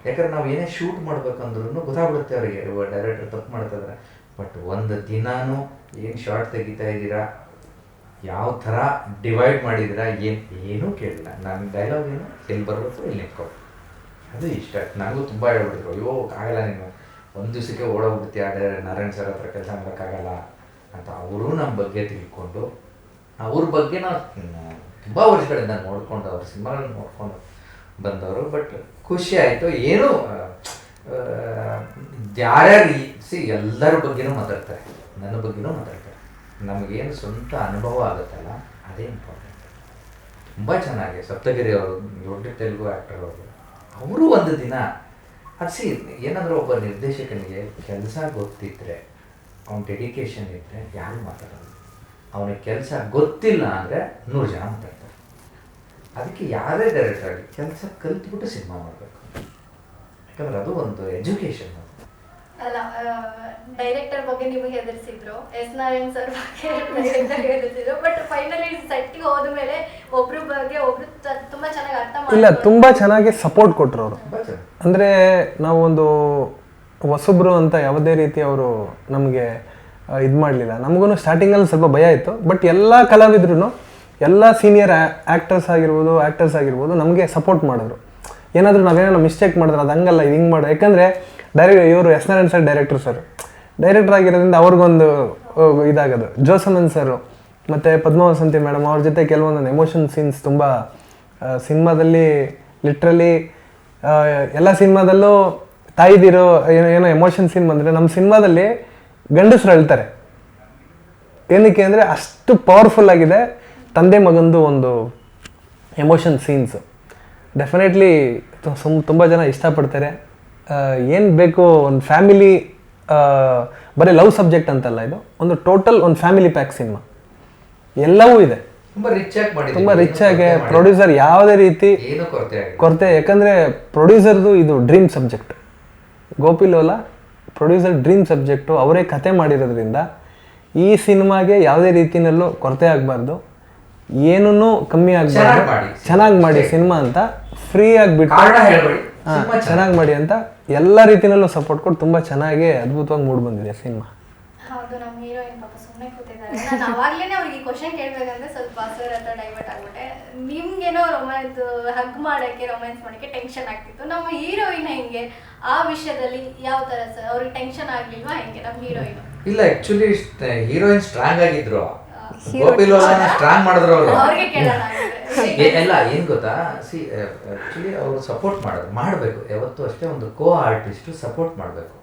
[SPEAKER 2] ಯಾಕಂದ್ರೆ ನಾವು ಏನೇ ಶೂಟ್ ಮಾಡ್ಬೇಕಂದ್ರೂ ಗೊತ್ತಾಗ್ಬಿಡುತ್ತೆ ಅವರಿಗೆ ಡೈರೆಕ್ಟರ್ ತಪ್ಪು ಮಾಡ್ತಿದ್ದಾರೆ. ಬಟ್ ಒಂದು ದಿನಾನು ಏನು ಶಾರ್ಟ್ ತೆಗಿತಾ ಇದ್ದೀರಾ, ಯಾವ ಥರ ಡಿವೈಡ್ ಮಾಡಿದ್ದೀರಾ, ಏನೂ ಕೇಳಿಲ್ಲ. ನನ್ನ ಡೈಲಾಗ್ ಏನು, ಎಲ್ಲಿ ಬರಬೇಕು ಇಲ್ಲಿ ನಿಂತ್ಕೊ, ಅದು ಇಷ್ಟ. ನನಗೂ ತುಂಬ ಹೇಳ್ಬಿಟ್ಟಿದ್ರು, ಅಯ್ಯೋ ಆಗಲ್ಲ, ನೀನು ಒಂದು ದಿವಸಕ್ಕೆ ಓಡೋಗ್ಬಿಡ್ತೀಯ ನಾರಾಯಣ್ ಸರ್ ಹತ್ರ ಕೆಲಸ ಮಾಡೋಕ್ಕಾಗಲ್ಲ ಅಂತ. ಅವರು ನಮ್ಮ ಬಗ್ಗೆ ತಿಳ್ಕೊಂಡು ಅವ್ರ ಬಗ್ಗೆ ನಾವು ತುಂಬ ವರ್ಷಗಳಿಂದ ನೋಡ್ಕೊಂಡು ಅವ್ರ ಸಿನಿಮಾಗಳನ್ನ ನೋಡ್ಕೊಂಡು ಬಂದವರು. ಬಟ್ ಖುಷಿ ಆಯಿತು. ಏನೂ ಯಾರ್ಯಾರು ಎಲ್ಲರ ಬಗ್ಗೆನೂ ಮಾತಾಡ್ತಾರೆ, ನನ್ನ ಬಗ್ಗೆನೂ ಮಾತಾಡ್ತಾರೆ. ನಮಗೇನು ಸ್ವಂತ ಅನುಭವ ಆಗುತ್ತಲ್ಲ ಅದೇ ಇಂಪಾರ್ಟೆಂಟ್. ತುಂಬ ಚೆನ್ನಾಗಿ ಸಪ್ತಗಿರಿ ಅವರು ದೊಡ್ಡ ತೆಲುಗು ಆ್ಯಕ್ಟರ್ ಅವರು ಒಂದು ದಿನ ಅದು ಏನಾದರೂ ಒಬ್ಬ ನಿರ್ದೇಶಕನಿಗೆ ಕೆಲಸ ಗೊತ್ತಿದ್ದರೆ, ಅವನ ಡೆಡಿಕೇಶನ್ ಇದ್ದರೆ ಯಾರು ಮಾತಾಡೋದು. ಅವನಿಗೆ ಕೆಲಸ ಗೊತ್ತಿಲ್ಲ ಅಂದರೆ 100 ಜನ ಮಾತಾಡ್ತಾರೆ. ಅದಕ್ಕೆ ಯಾರೇ ಡೈರೆಕ್ಟರ್ ಆಗಲಿ ಕೆಲಸ ಕಲ್ತ್ಬಿಟ್ಟು ಸಿನಿಮಾ ಮಾಡಬೇಕು. ಯಾಕಂದ್ರೆ ಅದು ಒಂದು ಎಜುಕೇಶನ್.
[SPEAKER 1] ಅಲ್ಲ, ಡೈರೆಕ್ಟರ್ ಬಗ್ಗೆ ನಿಮಗೆ ಹೆದರ್ಸಿದ್ರು, ಎಸ್ ನಾರಾಯಣ್ ಸರ್ ಬಗ್ಗೆ ಹೆದರ್ಸಿದ್ರು. ಬಟ್ ಫೈನಲಿ ಸೆಟ್ಗೆ ಹೋದ ಮೇಲೆ ಒಬ್ರ ಬಗ್ಗೆ ಒಬ್ರು ತುಂಬಾ ಚೆನ್ನಾಗಿ ಅರ್ಥ
[SPEAKER 4] ಇಲ್ಲ, ತುಂಬ ಚೆನ್ನಾಗಿ ಸಪೋರ್ಟ್ ಕೊಟ್ಟರು ಅವರು. ಅಂದರೆ ನಾವು ಒಂದು ಹೊಸಬ್ರು ಅಂತ ಯಾವುದೇ ರೀತಿ ಅವರು ನಮಗೆ ಇದು ಮಾಡಲಿಲ್ಲ. ನಮಗೂ ಸ್ಟಾರ್ಟಿಂಗಲ್ಲಿ ಸ್ವಲ್ಪ ಭಯ ಇತ್ತು. ಬಟ್ ಎಲ್ಲ ಕಲಾವಿದ್ರು, ಎಲ್ಲ ಸೀನಿಯರ್ ಆ್ಯಕ್ಟರ್ಸ್ ಆಗಿರ್ಬೋದು ನಮಗೆ ಸಪೋರ್ಟ್ ಮಾಡಿದ್ರು. ಏನಾದರೂ ನಾವೇನೋ ಮಿಸ್ಟೇಕ್ ಮಾಡಿದ್ರೆ ಅದು ಹಂಗಲ್ಲ, ಇದು ಹಿಂಗೆ ಮಾಡೋ. ಯಾಕಂದರೆ ಇವರು ಎಸ್ ನಾರಾಯಣ್ ಸರ್ ಡೈರೆಕ್ಟರ್ ಆಗಿರೋದ್ರಿಂದ ಅವ್ರಿಗೊಂದು ಇದಾಗೋದು. ಜೋಸಮನ್ ಸರು ಮತ್ತು ಪದ್ಮಾವಸಂತಿ ಮೇಡಮ್ ಅವ್ರ ಜೊತೆ ಕೆಲವೊಂದೊಂದು ಎಮೋಷನ್ ಸೀನ್ಸ್ ತುಂಬ ಸಿನಿಮಾದಲ್ಲಿ ಲಿಟ್ರಲಿ ಎಲ್ಲ ಸಿನಿಮಾದಲ್ಲೂ ತಾಯಿದಿರೋ ಏನೋ ಎಮೋಷನ್ ಸೀನ್ ಬಂದರೆ ನಮ್ಮ ಸಿನಿಮಾದಲ್ಲಿ ಗಂಡಸರು ಅಳ್ತಾರೆ. ಏನಕ್ಕೆ ಅಂದರೆ ಅಷ್ಟು ಪವರ್ಫುಲ್ ಆಗಿದೆ ತಂದೆ ಮಗಂದು ಒಂದು ಎಮೋಷನ್ ಸೀನ್ಸು. ಡೆಫಿನೆಟ್ಲಿ ತುಂಬ ಜನ ಇಷ್ಟಪಡ್ತಾರೆ. ಏನು ಬೇಕು ಒಂದು ಫ್ಯಾಮಿಲಿ, ಬರೀ ಲವ್ ಸಬ್ಜೆಕ್ಟ್ ಅಂತಲ್ಲ, ಇದು ಒಂದು ಟೋಟಲ್ ಒಂದು ಫ್ಯಾಮಿಲಿ ಪ್ಯಾಕ್ ಸಿನಿಮಾ. ಎಲ್ಲವೂ ಇದೆ, ತುಂಬ ರಿಚ್ ಆಗಿ. ಪ್ರೊಡ್ಯೂಸರ್ ಯಾವುದೇ ರೀತಿ ಕೊರತೆ, ಯಾಕಂದರೆ ಪ್ರೊಡ್ಯೂಸರ್ದು ಇದು dream subject. Gopi Lola producer dream subject, ಅವರೇ ಕತೆ ಮಾಡಿರೋದ್ರಿಂದ ಈ ಸಿನಿಮಾಗೆ ಯಾವುದೇ ರೀತಿಯಲ್ಲೂ ಕೊರತೆ ಆಗಬಾರ್ದು, ಏನೂ ಕಮ್ಮಿ ಆಗಬಾರ್ದು. ಚೆನ್ನಾಗಿ ಮಾಡಿ ಸಿನಿಮಾ ಅಂತ ಫ್ರೀ ಆಗಿಬಿಟ್ಟು ಚೆನ್ನಾಗಿ ಮಾಡಿ ಅಂತ ಎಲ್ಲ ರೀತಿಯಲ್ಲೂ ಸಪೋರ್ಟ್ ಕೊಟ್ಟು ತುಂಬ ಚೆನ್ನಾಗಿ ಅದ್ಭುತವಾಗಿ ಮೂಡಿ ಬಂದಿದೆ ಸಿನಿಮಾ.
[SPEAKER 1] ಹೌದು, ನಮ್ಮ ಹೀರೋಯಿನ್ ಪಾಪ ಸುಮ್ಮನೆ ಕೂತಿದ್ದಾರೆ. ನಾನು ಅವಾಗ್ಲೇನೆ ಅವ್ರಿಗೆ ಕ್ವಶನ್ ಕೇಳ್ಬೇಕಂದ್ರೆ ಸ್ವಲ್ಪ ಸರ್ ಹತ್ರ ಡೈವರ್ಟ್ ಆಗ್ಬಿಟ್ಟೆ. ನಿಮ್ಗೇನೋ ರೊಮ್ಯಾನ್ಸ್ ಹಗ್ ಮಾಡಕ್ಕೆ, ರೊಮ್ಯಾನ್ಸ್ ಮಾಡಕ್ಕೆ ಟೆನ್ಷನ್ ಆಗ್ತಿತ್ತು. ನಮ್ಮ ಹೀರೋಯಿನ್ ಹೆಂಗೆ ಆ ವಿಷಯದಲ್ಲಿ ಯಾವ ತರ ಸರ್? ಅವ್ರಿಗೆ ಟೆನ್ಷನ್ ಆಗ್ಲಿಲ್ವಾ ಹೆಂಗೆ ನಮ್ಮ ಹೀರೋಯಿನ್?
[SPEAKER 2] ಇಲ್ಲ, ಆಕ್ಚುಲಿ ಹೀರೋಯಿನ್ ಸ್ಟ್ರಾಂಗ್ ಆಗಿದ್ರು. ಗೋಪಿ ಲೋಲಾನ ಸ್ಟ್ರಾಂಗ್ ಮಾಡಿದ್ರು ಅವರು.
[SPEAKER 1] ಅವ್ರಿಗೆ ಕೇಳೋಣ
[SPEAKER 2] ಎಲ್ಲ ಏನ್ ಗೊತ್ತಾ, ಆಕ್ಚುಲಿ ಅವ್ರು ಸಪೋರ್ಟ್ ಮಾಡಬೇಕು ಯಾವತ್ತೂ ಅಷ್ಟೇ. ಒಂದು ಕೋ ಆರ್ಟಿಸ್ಟು ಸಪೋರ್ಟ್ ಮಾಡಬೇಕು,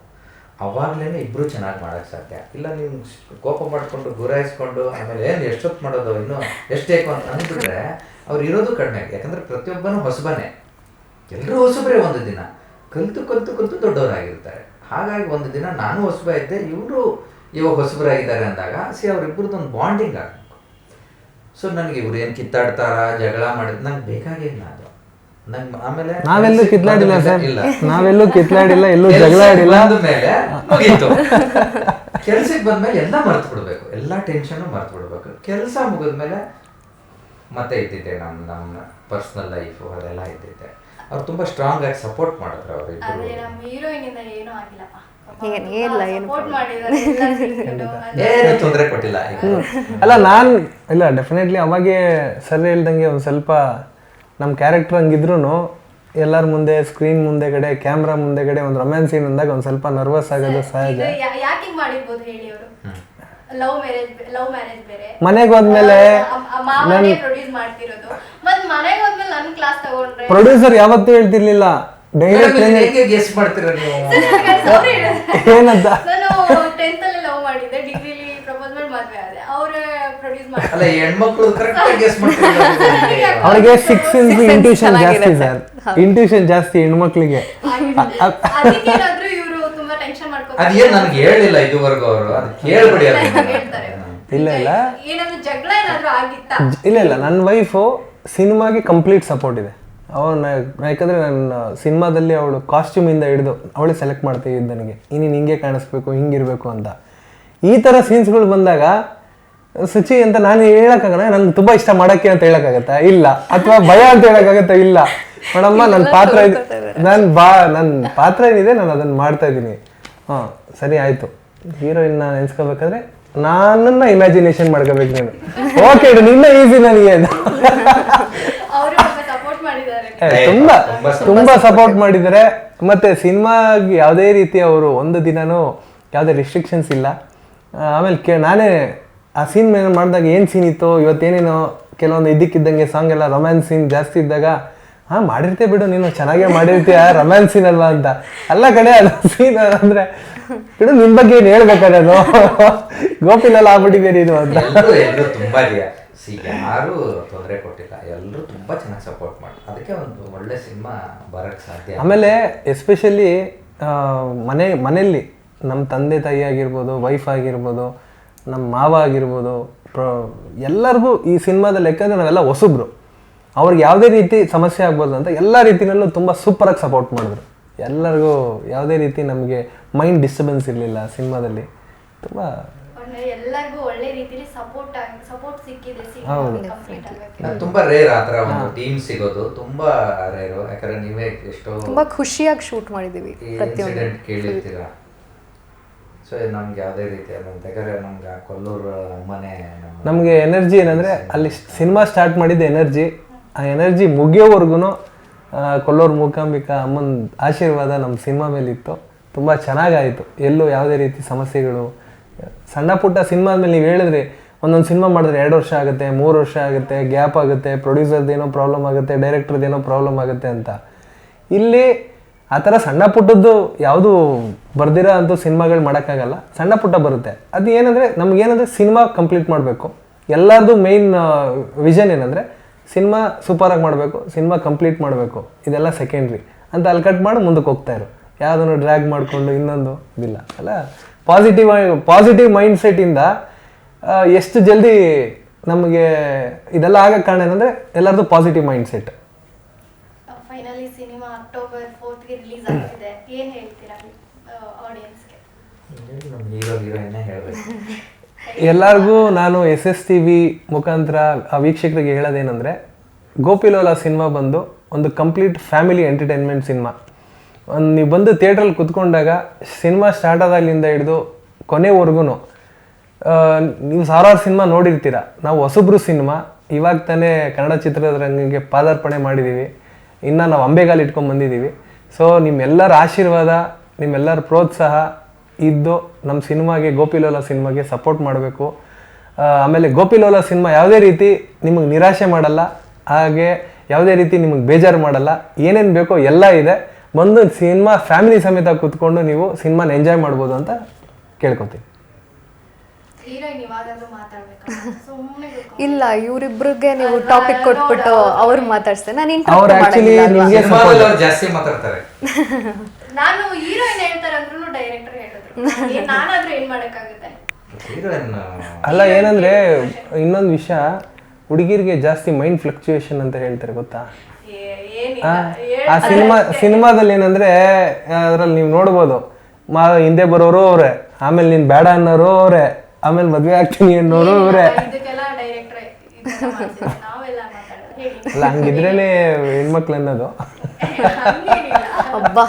[SPEAKER 2] ಅವಾಗ್ಲೇನೆ ಇಬ್ರು ಚೆನ್ನಾಗಿ ಮಾಡಕ್ ಸಾಧ್ಯ. ಇಲ್ಲ ನೀವು ಕೋಪ ಮಾಡ್ಕೊಂಡು ಗುರಾಯಿಸ್ಕೊಂಡು ಆಮೇಲೆ ಏನು ಎಷ್ಟೊತ್ತು ಮಾಡೋದು, ಇನ್ನೂ ಎಷ್ಟೇಕೋ ಅಂತ ಅಂದ್ಬಿಟ್ರೆ ಅವ್ರು ಇರೋದು ಕಡಿಮೆ. ಯಾಕಂದ್ರೆ ಪ್ರತಿಯೊಬ್ಬನೂ ಹೊಸಬನೇ, ಎಲ್ಲರೂ ಹೊಸಬ್ರೆ. ಒಂದು ದಿನ ಕಲ್ತು ದೊಡ್ಡವರಾಗಿರ್ತಾರೆ. ಹಾಗಾಗಿ ಒಂದು ದಿನ ನಾನು ಹೊಸಬ ಇದ್ದೆ, ಇವರು ಇವಾಗ ಹೊಸಬರಾಗಿದ್ದಾರೆ ಅಂದಾಗ ಅವರಿಬ್ಬರದ್ದು ಒಂದು ಬಾಂಡಿಂಗ್ ಆಗಬೇಕು. ಸೊ ನನಗೆ ಇವ್ರು ಏನು ಕಿತ್ತಾಡ್ತಾರ, ಜಗಳ ಮಾಡಿದ್ ನಂಗೆ ಬೇಕಾಗಿಲ್ಲ. ಅದು ನಂಗೆ ಆಮೇಲೆ
[SPEAKER 4] ನಾವೆಲ್ಲೂ ಕಿತ್ಲಾಡಿಲ್ಲ ಸರ್, ನಾವೆಲ್ಲೂ ಕಿತ್ಲಾಡಿಲ್ಲ, ಎಲ್ಲೂ ಜಗಳ ಆಡಿಲ್ಲ.
[SPEAKER 2] ಮೇಲೆ ಮುಗೀತು. ಕೆಲ್ಸಕ್ಕೆ ಬಂದ್ಮೇಲೆ ಎಲ್ಲ ಮರ್ತು ಬಿಡ್ಬೇಕು, ಎಲ್ಲ ಟೆನ್ಷನ್ ಮರ್ತು ಬಿಡ್ಬೇಕು. ಕೆಲಸ ಮುಗಿದ್ಮೇಲೆ ಮತ್ತೆ ಇದ್ದಿದ್ದೆ ನಮ್ಮ ಪರ್ಸನಲ್ ಲೈಫು ಅದೆಲ್ಲ ಇದ್ದಿದ್ದೆ. ಅವ್ರು ತುಂಬಾ ಸ್ಟ್ರಾಂಗ್ ಆಗಿ ಸಪೋರ್ಟ್ ಮಾಡಿದ್ರು ಅವರು ಇಬ್ಬರು.
[SPEAKER 1] ನಮ್ಮ ಹೀರೋಯಿನ್ ಇಂದ ಏನೂ ಆಗಿಲ್ಲಪ್ಪ,
[SPEAKER 2] ಏನು ತೊಂದರೆ ಕೊಟ್ಟಿಲ್ಲ.
[SPEAKER 4] ಅಲ್ಲ ನಾನು ಇಲ್ಲ, ಡೆಫಿನೆಟ್ಲಿ ಅವಾಗೇ ಸರ್ ಹೇಳ್ದಂಗೆ ಒಂದು ಸ್ವಲ್ಪ ನಮ್ಮ ಕ್ಯಾರೆಕ್ಟರ್ ಹಂಗಿದ್ರು ಎಲ್ಲರ ಮುಂದೆ, ಸ್ಕ್ರೀನ್ ಮುಂದೆಗಡೆ, ಕ್ಯಾಮ್ರಾ ಮುಂದೆಗಡೆ ಒಂದು ರೊಮ್ಯಾನ್ಸ್ ಸೀನ್ ಅಂದಾಗ ಒಂದು ಸ್ವಲ್ಪ ನರ್ವಸ್ ಆಗೋದು ಸಹಜ.
[SPEAKER 1] ಯಾಕೆ ಮಾಡಿರ್ಬೋದು ಹೇಳಿ ಅವರು? ಲವ್ ಮ್ಯಾರೇಜ್ ಬೇರೆ,
[SPEAKER 4] ಮನೆಗೆ ಹೋದ್ಮೇಲೆ
[SPEAKER 1] ಪ್ರೊಡ್ಯೂಸ್ ಮಾಡ್ತಿರೋದು, ಮತ್ತೆ ಮನೆಗೆ ಹೋದ್ಮೇಲೆ ನನ್ನ ಕ್ಲಾಸ್ ತಗೊಂಡ್ರೆ
[SPEAKER 4] ಪ್ರೊಡ್ಯೂಸರ್ ಯಾವತ್ತೂ ಹೇಳ್ತಿರ್ಲಿಲ್ಲ ಡೈರೆಕ್ಟ್
[SPEAKER 2] ಗೆಸ್ ಮಾಡ್ತೀರಾ ನೀವು
[SPEAKER 4] ಏನಂತ.
[SPEAKER 1] ನಾನು 10th ಅಲ್ಲಿ ಲವ್ ಮಾಡಿದ್ದೆ, ಡಿಗ್ರಿಲಿ ಪ್ರಪೋಸ್ ಮಾಡಿ ಮದ್ವೆ ಆದೆ, ಅವರೇ ಪ್ರೊಡ್ಯೂಸ್ ಮಾಡ್ತಾರೆ.
[SPEAKER 2] ಅಲ್ಲ, ಹೆಣ್ಮಕ್ಳು ಕರೆಕ್ಟ್ ಆಗಿ ಗೆಸ್ ಮಾಡ್ತಾರೆ.
[SPEAKER 4] ಅವ್ರಿಗೆ 6 ಸೆನ್ಸ್ ಇಂಟ್ಯೂಷನ್ ಜಾಸ್ತಿ ಸರ್, ಇಂಟ್ಯೂಷನ್ ಜಾಸ್ತಿ ಹೆಣ್ಮಕ್ಳಿಗೆ.
[SPEAKER 1] ಅದಕ್ಕೇನಾದ್ರೂ ಇವರು ತುಂಬಾ ಟೆನ್ಷನ್ ಮಾಡ್ಕೊತಾರೆ.
[SPEAKER 2] ಅದೇನ್ ನನಗೆ ಹೇಳಿಲ್ಲ ಇದುವರೆಗೂ ಅವರು, ಅದು ಕೇಳ್ಬಿಡಿ.
[SPEAKER 4] ಇಲ್ಲ
[SPEAKER 1] ಏನಾದ್ರೂ ಜಗಳ ಏನಾದ್ರೂ ಆಗಿತ್ತಾ?
[SPEAKER 4] ಇಲ್ಲ, ನನ್ನ ವೈಫು ಸಿನಿಮಾಗೆ ಕಂಪ್ಲೀಟ್ ಸಪೋರ್ಟ್ ಇದೆ. ಅವನ್ನ ಯಾಕಂದರೆ ನನ್ನ ಸಿನಿಮಾದಲ್ಲಿ ಅವಳು ಕಾಸ್ಟ್ಯೂಮಿಂದ ಹಿಡಿದು ಅವಳೇ ಸೆಲೆಕ್ಟ್ ಮಾಡ್ತೀವಿ ನನಗೆ, ಇನ್ನೇನು ಹಿಂಗೆ ಕಾಣಿಸ್ಬೇಕು, ಹಿಂಗಿರಬೇಕು ಅಂತ. ಈ ಥರ ಸೀನ್ಸ್ಗಳು ಬಂದಾಗ ಸುಚಿ ಅಂತ ನಾನು ಹೇಳೋಕ್ಕಾಗಲ್ಲ, ನನಗೆ ತುಂಬ ಇಷ್ಟ ಮಾಡೋಕ್ಕೆ ಅಂತ ಹೇಳೋಕ್ಕಾಗತ್ತಾ? ಇಲ್ಲ. ಅಥವಾ ಭಯ ಅಂತ ಹೇಳೋಕ್ಕಾಗತ್ತಾ? ಇಲ್ಲ. ಮೇಡಮ್ಮ ನನ್ನ ಪಾತ್ರ ನನ್ನ ಪಾತ್ರ ಏನಿದೆ ನಾನು ಅದನ್ನು ಮಾಡ್ತಾ ಇದ್ದೀನಿ. ಹಾಂ ಸರಿ ಆಯಿತು. ಹೀರೋಯಿನ್ನ ನೆನೆಸ್ಕೋಬೇಕಾದ್ರೆ ನಾನನ್ನ ಇಮ್ಯಾಜಿನೇಷನ್ ಮಾಡ್ಕೋಬೇಕು ನೀನು. ಓಕೆ, ನಿನ್ನ ಈಸಿ ನನಗೆ. ತುಂಬಾ ಸಪೋರ್ಟ್ ಮಾಡಿದ್ದಾರೆ. ಮತ್ತೆ ಸಿನಿಮಾಗೆ ಯಾವುದೇ ರೀತಿ ಅವರು ಒಂದು ದಿನನೂ ಯಾವುದೇ ರಿಸ್ಟ್ರಿಕ್ಷನ್ಸ್ ಇಲ್ಲ. ಆಮೇಲೆ ನಾನೇ ಆ ಸೀನ್ ಮೇಲೆ ಮಾಡಿದಾಗ ಏನು ಸೀನ್ ಇತ್ತು ಇವತ್ತೇನೇನೋ ಕೆಲವೊಂದು ಇದ್ದಕ್ಕಿದ್ದಂಗೆ ಸಾಂಗ್ ಎಲ್ಲ ರೊಮ್ಯಾನ್ಸ್ ಸೀನ್ ಜಾಸ್ತಿ ಇದ್ದಾಗ ಹಾಂ ಮಾಡಿರ್ತೀಯ ಬಿಡು ನೀನು ಚೆನ್ನಾಗೇ ಮಾಡಿರ್ತೀಯ ರೊಮ್ಯಾನ್ಸ್ ಸೀನ್ ಅಲ್ವಾ ಅಂತ ಎಲ್ಲ ಕಡೆ ಅದು ಸೀನ್ ಅಂದರೆ ಬಿಡು ನಿಮ್ಮ ಬಗ್ಗೆ ಏನು ಹೇಳ್ಬೇಕಾದ್ರೆ ಅದು ಗೋಪಿಲೆಲ್ಲ ಆಗ್ಬಿಟ್ಟಿದ್ದೀರಿ ಇದು ಅಂತ.
[SPEAKER 2] ಎಲ್ಲರೂ ತುಂಬಾ ಯಾರು ತೊಂದರೆ ಕೊಟ್ಟಿಲ್ಲ, ಎಲ್ಲರೂ ತುಂಬಾ ಚೆನ್ನಾಗಿ ಸಪೋರ್ಟ್ ಮಾಡಿ ಅದಕ್ಕೆ ಒಂದು ಒಳ್ಳೆ ಸಿನಿಮಾ ಬರಕ್ಕೆ ಸಾಧ್ಯ.
[SPEAKER 4] ಆಮೇಲೆ ಎಸ್ಪೆಷಲಿ ಮನೆಯಲ್ಲಿ ನಮ್ಮ ತಂದೆ ತಾಯಿ ಆಗಿರ್ಬೋದು, ವೈಫ್ ಆಗಿರ್ಬೋದು, ನಮ್ಮ ಮಾವ ಆಗಿರ್ಬೋದು, ಎಲ್ಲರಿಗೂ ಈ ಸಿನಿಮಾದಲ್ಲಿ ಯಾಕಂದರೆ ನಾವೆಲ್ಲ ಹೊಸಬ್ರು, ಅವ್ರಿಗೆ ಯಾವುದೇ ರೀತಿ ಸಮಸ್ಯೆ ಆಗ್ಬೋದು ಅಂತ ಎಲ್ಲ ರೀತಿಯಲ್ಲೂ ತುಂಬ ಸೂಪರಾಗಿ ಸಪೋರ್ಟ್ ಮಾಡಿದ್ರು. ಎಲ್ಲರಿಗೂ ಯಾವುದೇ ರೀತಿ ನಮಗೆ ಮೈಂಡ್ ಡಿಸ್ಟರ್ಬೆನ್ಸ್ ಇರಲಿಲ್ಲ ಸಿನಿಮಾದಲ್ಲಿ. ತುಂಬ
[SPEAKER 1] ಎಲ್ಲರಿಗೂ ಒಳ್ಳೆ ರೀತಿಲಿ ಸಪೋರ್ಟ್ ಸಿಕ್ಕಿದೆ.
[SPEAKER 2] ತುಂಬಾ ರೇರ್ ಆ ಥರ ಒಂದು ಟೀಮ್ ಸಿಗೋದು, ತುಂಬಾ ರೇರು. ಯಾಕಂದ್ರೆ ನೀವೇ ಎಷ್ಟೋ
[SPEAKER 3] ತುಂಬಾ ಖುಷಿಯಾಗಿ ಶೂಟ್ ಮಾಡಿದೀವಿ
[SPEAKER 2] ಇನ್ಸಿಡೆಂಟ್ ಕೇಳಿರ್ತೀರಾ. ಸೊ ನಮ್ಗೆ ಯಾವುದೇ ರೀತಿ ಯಾಕಂದ್ರೆ ನಮ್ಗೆ ಕೊಲ್ಲೂರು ಮನೆ
[SPEAKER 4] ನಮಗೆ ಎನರ್ಜಿ ಏನಂದರೆ ಅಲ್ಲಿ ಸಿನಿಮಾ ಸ್ಟಾರ್ಟ್ ಮಾಡಿದ್ದ ಎನರ್ಜಿ, ಆ ಎನರ್ಜಿ ಮುಗಿಯೋವರೆಗೂ ಕೊಲ್ಲೂರು ಮೂಕಾಂಬಿಕಾ ಅಮ್ಮನ ಆಶೀರ್ವಾದ ನಮ್ಮ ಸಿನಿಮಾ ಮೇಲಿತ್ತು. ತುಂಬ ಚೆನ್ನಾಗಾಯಿತು. ಎಲ್ಲೂ ಯಾವುದೇ ರೀತಿ ಸಮಸ್ಯೆಗಳು, ಸಣ್ಣ ಪುಟ್ಟ ಸಿನಿಮಾ ಮೇಲೆ ನೀವು ಹೇಳಿದ್ರಿ ಒಂದೊಂದು ಸಿನಿಮಾ ಮಾಡಿದ್ರೆ 2 ವರ್ಷ ಆಗುತ್ತೆ, 3 ವರ್ಷ ಆಗುತ್ತೆ, ಗ್ಯಾಪ್ ಆಗುತ್ತೆ, ಪ್ರೊಡ್ಯೂಸರ್ದೇನೋ ಪ್ರಾಬ್ಲಮ್ ಆಗುತ್ತೆ, ಡೈರೆಕ್ಟರ್ದೇನೋ ಪ್ರಾಬ್ಲಮ್ ಆಗುತ್ತೆ ಅಂತ. ಇಲ್ಲಿ ಆ ಥರ ಸಣ್ಣ ಪುಟ್ಟದ್ದು ಯಾವುದು ಬರ್ದಿರೋ ಅಂಥ ಸಿನಿಮಾಗಳು ಮಾಡೋಕ್ಕಾಗಲ್ಲ. ಸಣ್ಣ ಪುಟ್ಟ ಬರುತ್ತೆ. ಅದು ಏನಂದರೆ ನಮಗೇನಂದರೆ ಸಿನಿಮಾ ಕಂಪ್ಲೀಟ್ ಮಾಡಬೇಕು. ಎಲ್ಲರದು ಮೇಯ್ನ್ ವಿಷನ್ ಏನಂದರೆ ಸಿನಿಮಾ ಸೂಪರಾಗಿ ಮಾಡಬೇಕು, ಸಿನಿಮಾ ಕಂಪ್ಲೀಟ್ ಮಾಡಬೇಕು, ಇದೆಲ್ಲ ಸೆಕೆಂಡ್ರಿ ಅಂತ ಅಲ್ಲಿ ಕಟ್ ಮಾಡಿ ಮುಂದಕ್ಕೆ ಹೋಗ್ತಾಯಿರು. ಯಾವುದನ್ನು ಡ್ರ್ಯಾಗ್ ಮಾಡಿಕೊಂಡು ಇನ್ನೊಂದು ಇದಿಲ್ಲ ಅಲ್ಲ. ಪಾಸಿಟಿವ್ ಮೈಂಡ್ ಸೆಟ್ಟಿಂದ ಎಷ್ಟು ಜಲ್ದಿ ನಮಗೆ ಇದೆಲ್ಲ ಆಗಕ್ಕೆ ಕಾರಣ ಏನಂದರೆ ಎಲ್ಲರದು positive mindset.
[SPEAKER 1] Finally cinema October 4th release ಆಗ್ತಿದೆ, ಏನು ಹೇಳ್ತೀರಾ ಆಡಿಯನ್ಸ್ಗೆ?
[SPEAKER 2] ಹೀರೋ ಹೀರೋಯಿನ್ನೇ ಹೇಳಬೇಕು.
[SPEAKER 4] ಎಲ್ಲರಿಗೂ ನಾನು SSTV ಮುಖಾಂತರ ಆ ವೀಕ್ಷಕರಿಗೆ ಹೇಳೋದೇನೆಂದರೆ, ಗೋಪಿಲೋಲ ಸಿನಿಮಾ ಬಂದು ಒಂದು ಕಂಪ್ಲೀಟ್ ಫ್ಯಾಮಿಲಿ ಎಂಟರ್ಟೈನ್ಮೆಂಟ್ ಸಿನಿಮಾ. ನೀವು ಬಂದು ಥಿಯೇಟ್ರಲ್ಲಿ ಕುತ್ಕೊಂಡಾಗ ಸಿನಿಮಾ ಸ್ಟಾರ್ಟ್ ಆದಾಗಲಿಂದ ಹಿಡಿದು ಕೊನೆವರೆಗೂ ನೀವು ಸಾವಿರಾರು ಸಿನಿಮಾ ನೋಡಿರ್ತೀರ. ನಾವು ಹೊಸಬ್ರು ಸಿನಿಮಾ ಇವಾಗ ತಾನೇ ಕನ್ನಡ ಚಿತ್ರರಂಗಕ್ಕೆ ಪಾದಾರ್ಪಣೆ ಮಾಡಿದ್ದೀವಿ. ಇನ್ನು ನಾವು ಅಂಬೆಗಾಲು ಇಟ್ಕೊಂಡು ಬಂದಿದ್ದೀವಿ. ಸೊ ನಿಮ್ಮೆಲ್ಲರ ಆಶೀರ್ವಾದ, ನಿಮ್ಮೆಲ್ಲರ ಪ್ರೋತ್ಸಾಹ ಇದ್ದು ನಮ್ಮ ಸಿನಿಮಾಗೆ, ಗೋಪಿಲೋಲ ಸಿನಿಮಾಗೆ ಸಪೋರ್ಟ್ ಮಾಡಬೇಕು. ಆಮೇಲೆ ಗೋಪಿಲೋಲ ಸಿನಿಮಾ ಯಾವುದೇ ರೀತಿ ನಿಮಗೆ ನಿರಾಶೆ ಮಾಡಲ್ಲ, ಹಾಗೆ ಯಾವುದೇ ರೀತಿ ನಿಮಗೆ ಬೇಜಾರು ಮಾಡಲ್ಲ. ಏನೇನು ಬೇಕೋ ಎಲ್ಲ ಇದೆ. ಬಂದು ಸಿನಿಮಾ ಫ್ಯಾಮಿಲಿ ಸಮೇತ ಕೂತ್ಕೊಂಡು ನೀವು ಸಿನಿಮಾನ ಎಂಜಾಯ್ ಮಾಡ್ಬೋದು ಅಂತ ಕೇಳ್ಕೊತೀನಿ.
[SPEAKER 3] ಇಲ್ಲ, ಇವರಿಬ್ರಿಗೆ ನೀವು ಟಾಪಿಕ್ ಕೊಟ್ಬಿಟ್ಟು ಅವ್ರು ಮಾತಾಡ್ಸ್ತೇನೆ. ನಾನು
[SPEAKER 4] ಅವ್ರು ಆಕ್ಚುಲಿ ನಿಮಗೆ
[SPEAKER 2] ಜಾಸ್ತಿ ಮಾತಾಡ್ತಾರೆ.
[SPEAKER 1] ನಾನು ಹೀರೋಯಿನ್ ಹೇಳ್ತಾರೆ ಅಂದ್ರೂ ಡೈರೆಕ್ಟರ್ ಹೇಳಿದ್ರು, ನಾನಾದ್ರೂ ಏನ್ ಮಾಡಕ್ಕಾಗುತ್ತೆ?
[SPEAKER 4] ಅಲ್ಲ, ಏನಂದ್ರೆ ಇನ್ನೊಂದು ವಿಷಯ, ಹುಡುಗಿರಿಗೆ ಜಾಸ್ತಿ ಮೈಂಡ್ ಫ್ಲಕ್ಚುಯೇಷನ್ ಅಂತ ಹೇಳ್ತಾರೆ, ಗೊತ್ತಾ? ಆ ಸಿನಿಮಾದಲ್ಲಿ ಏನಂದ್ರೆ ಅದ್ರಲ್ಲಿ ನೀವು ನೋಡ್ಬೋದು, ಹಿಂದೆ ಬರೋರು ಅವ್ರೆ, ಆಮೇಲೆ ನೀನ್ ಬೇಡ ಅನ್ನೋರು ಅವ್ರೆ, ಆಮೇಲೆ ಮದ್ವೆ ಆಗ್ತೀನಿ ಅನ್ನೋರು ಅವ್ರೆ. ಅಲ್ಲ, ಹಂಗಿದ್ರೇನೆ ಹೆಣ್ಮಕ್ಳು ಅನ್ನೋದು.
[SPEAKER 3] ಅಬ್ಬಾ,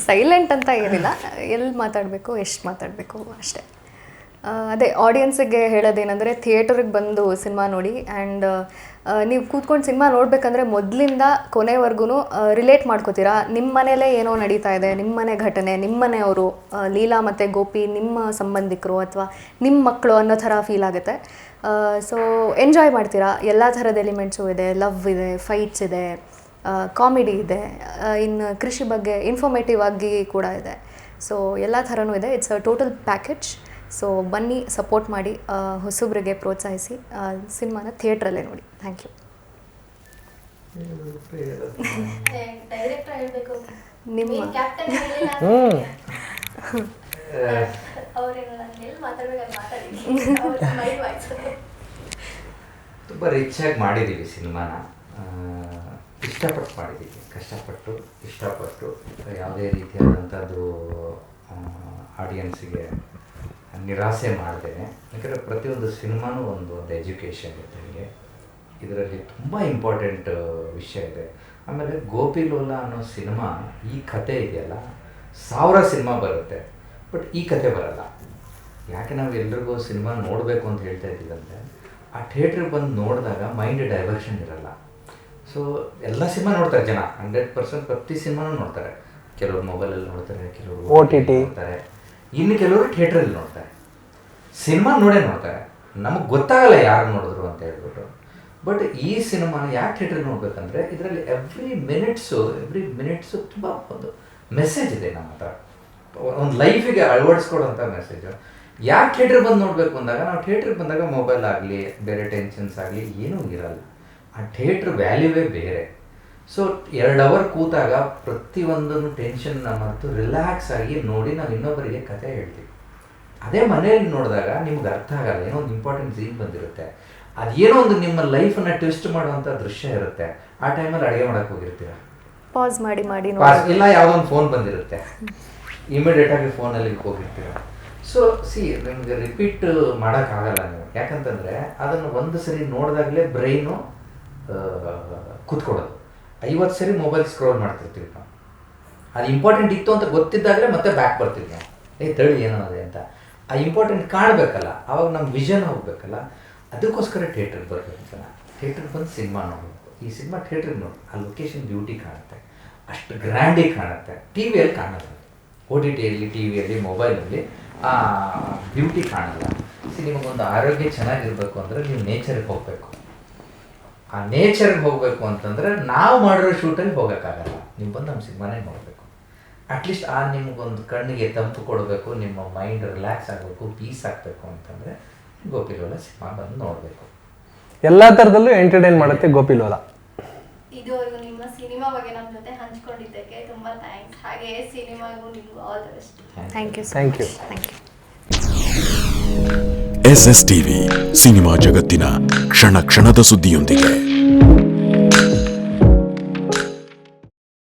[SPEAKER 3] ಸೈಲೆಂಟ್ ಅಂತ ಏನಿಲ್ಲ, ಎಲ್ಲಿ ಮಾತಾಡಬೇಕು, ಎಷ್ಟು ಮಾತಾಡಬೇಕು ಅಷ್ಟೇ. ಅದೇ ಆಡಿಯನ್ಸಿಗೆ ಹೇಳೋದೇನೆಂದರೆ, ಥಿಯೇಟರಿಗೆ ಬಂದು ಸಿನಿಮಾ ನೋಡಿ. ಆ್ಯಂಡ್ ನೀವು ಕೂತ್ಕೊಂಡು ಸಿನಿಮಾ ನೋಡಬೇಕಂದ್ರೆ ಮೊದಲಿಂದ ಕೊನೆವರೆಗೂ ರಿಲೇಟ್ ಮಾಡ್ಕೋತೀರಾ. ನಿಮ್ಮ ಮನೇಲೇ ಏನೋ ನಡೀತಾ ಇದೆ, ನಿಮ್ಮ ಮನೆ ಘಟನೆ, ನಿಮ್ಮ ಮನೆಯವರು, ಲೀಲಾ ಮತ್ತು ಗೋಪಿ ನಿಮ್ಮ ಸಂಬಂಧಿಕರು ಅಥವಾ ನಿಮ್ಮ ಮಕ್ಕಳು ಅನ್ನೋ ಥರ ಫೀಲ್ ಆಗುತ್ತೆ. ಸೊ ಎಂಜಾಯ್ ಮಾಡ್ತೀರಾ. ಎಲ್ಲ ಥರದ ಎಲಿಮೆಂಟ್ಸು ಇದೆ, ಲವ್ ಇದೆ, ಫೈಟ್ಸ್ ಇದೆ, ಕಾಮಿಡಿ ಇದೆ, ಇನ್ನು ಕೃಷಿ ಬಗ್ಗೆ ಇನ್ಫಾರ್ಮೇಟಿವ್ ಆಗಿ ಕೂಡ ಇದೆ. ಸೊ ಎಲ್ಲ ಥರನೂ ಇದೆ. It's a total package. So ಬನ್ನಿ, ಸಪೋರ್ಟ್ ಮಾಡಿ, ಹೊಸಬ್ರಿಗೆ ಪ್ರೋತ್ಸಾಹಿಸಿ, ಸಿನಿಮಾನ ಥಿಯೇಟ್ರಲ್ಲೇ ನೋಡಿ. Thank you. ನಿಮ್ಮ
[SPEAKER 2] ತುಂಬ ರಿಚಾಗಿ ಮಾಡಿದ್ದೀವಿ ಸಿನಿಮಾನ. ಇಷ್ಟಪಟ್ಟು ಮಾಡಿದ್ದೀವಿ, ಕಷ್ಟಪಟ್ಟು ಇಷ್ಟಪಟ್ಟು. ಯಾವುದೇ ರೀತಿಯಾದಂಥದ್ದು ಆಡಿಯನ್ಸಿಗೆ ನಿರಾಸೆ ಮಾಡ್ತೇನೆ. ಯಾಕಂದರೆ ಪ್ರತಿಯೊಂದು ಸಿನಿಮಾನೂ ಒಂದು ಎಜುಕೇಷನ್ ಇದ್ದಂಗೆ. ಇದರಲ್ಲಿ ತುಂಬ ಇಂಪಾರ್ಟೆಂಟ್ ವಿಷಯ ಇದೆ. ಆಮೇಲೆ ಗೋಪಿಲೋಲ ಅನ್ನೋ ಸಿನಿಮಾ, ಈ ಕತೆ ಇದೆಯಲ್ಲ, 1000 ಸಿನಿಮಾ ಬರುತ್ತೆ, ಬಟ್ ಈ ಕತೆ ಬರಲ್ಲ. ಯಾಕೆ ನಾವು ಎಲ್ರಿಗೂ ಸಿನಿಮಾ ನೋಡಬೇಕು ಅಂತ ಹೇಳ್ತಾ ಇದ್ದೀವಂದರೆ, ಆ ಥಿಯೇಟ್ರಿಗೆ ಬಂದು ನೋಡಿದಾಗ ಮೈಂಡ್ ಡೈವರ್ಷನ್ ಇರಲ್ಲ. ಸೊ ಸೊ ಎಲ್ಲ ಸಿನಿಮಾ ನೋಡ್ತಾರೆ ಜನ, 100% ಪ್ರತಿ ಸಿನಿಮಾನೂ ನೋಡ್ತಾರೆ. ಕೆಲವರು ಮೊಬೈಲಲ್ಲಿ ನೋಡ್ತಾರೆ, ಕೆಲವರು
[SPEAKER 4] OTT
[SPEAKER 2] ನೋಡ್ತಾರೆ, ಇನ್ನು ಕೆಲವರು ಥಿಯೇಟ್ರಲ್ಲಿ ನೋಡ್ತಾರೆ. ಸಿನಿಮಾ ನೋಡ್ತಾರೆ, ನಮಗೆ ಗೊತ್ತಾಗಲ್ಲ ಯಾರು ನೋಡಿದ್ರು ಅಂತ ಹೇಳ್ಬಿಟ್ಟು. ಬಟ್ ಈ ಸಿನಿಮಾ ಯಾಕೆ ಥಿಯೇಟ್ರಲ್ಲಿ ನೋಡ್ಬೇಕಂದ್ರೆ ಇದರಲ್ಲಿ ಎವ್ರಿ ಮಿನಿಟ್ಸು ತುಂಬ ಒಂದು ಮೆಸೇಜ್ ಇದೆ ನಮ್ಮ ಹತ್ರ, ಒಂದು ಲೈಫಿಗೆ ಅಳವಡಿಸ್ಕೊಡೋಂಥ ಮೆಸೇಜು. ಯಾಕೆ ಥಿಯೇಟ್ರಿಗೆ ಬಂದು ನೋಡಬೇಕು ಅಂದಾಗ, ನಾವು ಥಿಯೇಟ್ರಿಗೆ ಬಂದಾಗ ಮೊಬೈಲ್ ಆಗಲಿ ಬೇರೆ ಟೆನ್ಷನ್ಸ್ ಆಗಲಿ ಏನೂ ಇರಲ್ಲ. ಆ ಥಿಯೇಟ್ರ್ ವ್ಯಾಲ್ಯೂವೇ ಬೇರೆ. ಸೊ 2 ಅವರ್ ಕೂತಾಗ ಪ್ರತಿಯೊಂದನ್ನು ಟೆನ್ಷನ್ನ ಮರೆತು ರಿಲ್ಯಾಕ್ಸ್ ಆಗಿ ನೋಡಿ ನಾವು ಇನ್ನೊಬ್ಬರಿಗೆ ಕತೆ ಹೇಳ್ತೀವಿ. ಅದೇ ಮನೆಯಲ್ಲಿ ನೋಡಿದಾಗ ನಿಮ್ಗೆ ಅರ್ಥ ಆಗಲ್ಲ, ಏನೋ ಒಂದು ಇಂಪಾರ್ಟೆಂಟ್ ಸೀನ್ ಬಂದಿರುತ್ತೆ, ಅದೇನೋ ಒಂದು ನಿಮ್ಮ ಲೈಫನ್ನು ಟ್ವಿಸ್ಟ್ ಮಾಡುವಂಥ ದೃಶ್ಯ ಇರುತ್ತೆ. ಆ ಟೈಮಲ್ಲಿ ಅಡುಗೆ ಮಾಡೋಕ್ಕೆ ಹೋಗಿರ್ತೀರ,
[SPEAKER 3] ಪಾಸ್ ಮಾಡಿ
[SPEAKER 2] ಇಲ್ಲ ಯಾವುದೋ ಒಂದು ಫೋನ್ ಬಂದಿರುತ್ತೆ, ಇಮಿಡಿಯೇಟಾಗಿ ಫೋನಲ್ಲಿ ಹೋಗಿರ್ತೀರ. ಸೊ ನಿಮಗೆ ರಿಪೀಟ್ ಮಾಡೋಕ್ಕಾಗಲ್ಲ ನೀವು, ಯಾಕಂತಂದರೆ ಅದನ್ನು ಒಂದು ಸರಿ ನೋಡಿದಾಗಲೇ ಬ್ರೈನು ಕೂತ್ಕೊಡೋದು. 50 ಸರಿ ಮೊಬೈಲ್ ಸ್ಕ್ರೋಲ್ ಮಾಡ್ತಿರ್ತೀವಿ ನಾವು. ಅದು ಇಂಪಾರ್ಟೆಂಟ್ ಇತ್ತು ಅಂತ ಗೊತ್ತಿದ್ದಾಗಲೇ ಮತ್ತೆ ಬ್ಯಾಕ್ ಬರ್ತೀವಿ ನಾವು, ತಳಿ ಏನೋ ಅದೇ ಅಂತ. ಆ ಇಂಪಾರ್ಟೆಂಟ್ ಕಾಣಬೇಕಲ್ಲ, ಆವಾಗ ನಮ್ಮ ವಿಷನ್ ಹೋಗ್ಬೇಕಲ್ಲ, ಅದಕ್ಕೋಸ್ಕರ ಥಿಯೇಟ್ರಿಗೆ ಬರಬೇಕು ಜನ. ಥಿಯೇಟ್ರಿಗೆ ಬಂದು ಸಿನಿಮಾ ನೋಡಬೇಕು. ಈ ಸಿನಿಮಾ ಥಿಯೇಟ್ರಿಗೆ ನೋಡಿ, ಆ ಲೊಕೇಶನ್ ಬ್ಯೂಟಿ ಕಾಣುತ್ತೆ, ಅಷ್ಟು ಗ್ರ್ಯಾಂಡಿಗೆ ಕಾಣುತ್ತೆ. ಟಿ ವಿಯಲ್ಲಿ ಕಾಣೋದು, OTTಯಲ್ಲಿ, ಟಿ ವಿಯಲ್ಲಿ, ಮೊಬೈಲಲ್ಲಿ ಆ ಬ್ಯೂಟಿ ಕಾಣಲ್ಲ. ನಿಮಗೊಂದು ಆರೋಗ್ಯ ಚೆನ್ನಾಗಿರ್ಬೇಕು ಅಂದರೆ ನೀವು ನೇಚರ್ಗೆ ಹೋಗಬೇಕು. ಆ ನೇಚರ್ಗೆ ಹೋಗಬೇಕು ಅಂತಂದರೆ ನಾವು ಮಾಡಿರೋ ಶೂಟಲ್ಲಿ ಹೋಗೋಕ್ಕಾಗಲ್ಲ, ನೀವು ಬಂದು ನಮ್ಮ ಸಿನಿಮಾನೇ ನೋಡಬೇಕು. ಅಟ್ಲೀಸ್ಟ್ ನಿಮಗೊಂದು ಕಣ್ಣಿಗೆ ತಂಪು ಕೊಡಬೇಕು, ನಿಮ್ಮ ಮೈಂಡ್ ರಿಲ್ಯಾಕ್ಸ್ ಆಗಬೇಕು, ಪೀಸ್ ಆಗಬೇಕು ಅಂತಂದರೆ ಗೋಪಿಲೋಲ ಸಿನಿಮಾ ಬಂದು ನೋಡಬೇಕು.
[SPEAKER 4] ಎಲ್ಲ ಥರದಲ್ಲೂ ಎಂಟರ್ಟೈನ್ ಮಾಡುತ್ತೆ ಗೋಪಿಲೋಲ.
[SPEAKER 1] ಇದುವರೆಗೂ ನಿಮ್ಮ ಸಿನಿಮಾ ಬಗ್ಗೆ ನಮ್ಮ ಜೊತೆ ಹಂಚ್ಕೊಂಡಿದ್ದಕ್ಕೆ ತುಂಬ ಥ್ಯಾಂಕ್ಸ್. ಹಾಗೆ ಸಿನಿಮಾಗೂ ನಿಮಗೂ all the best.
[SPEAKER 3] Thank you.
[SPEAKER 4] Thank you.
[SPEAKER 5] SS TV cinema ಜಗತ್ತಿನ ಕ್ಷಣ ಕ್ಷಣದ ಸುದ್ದಿಯೊಂದಿಗೆ.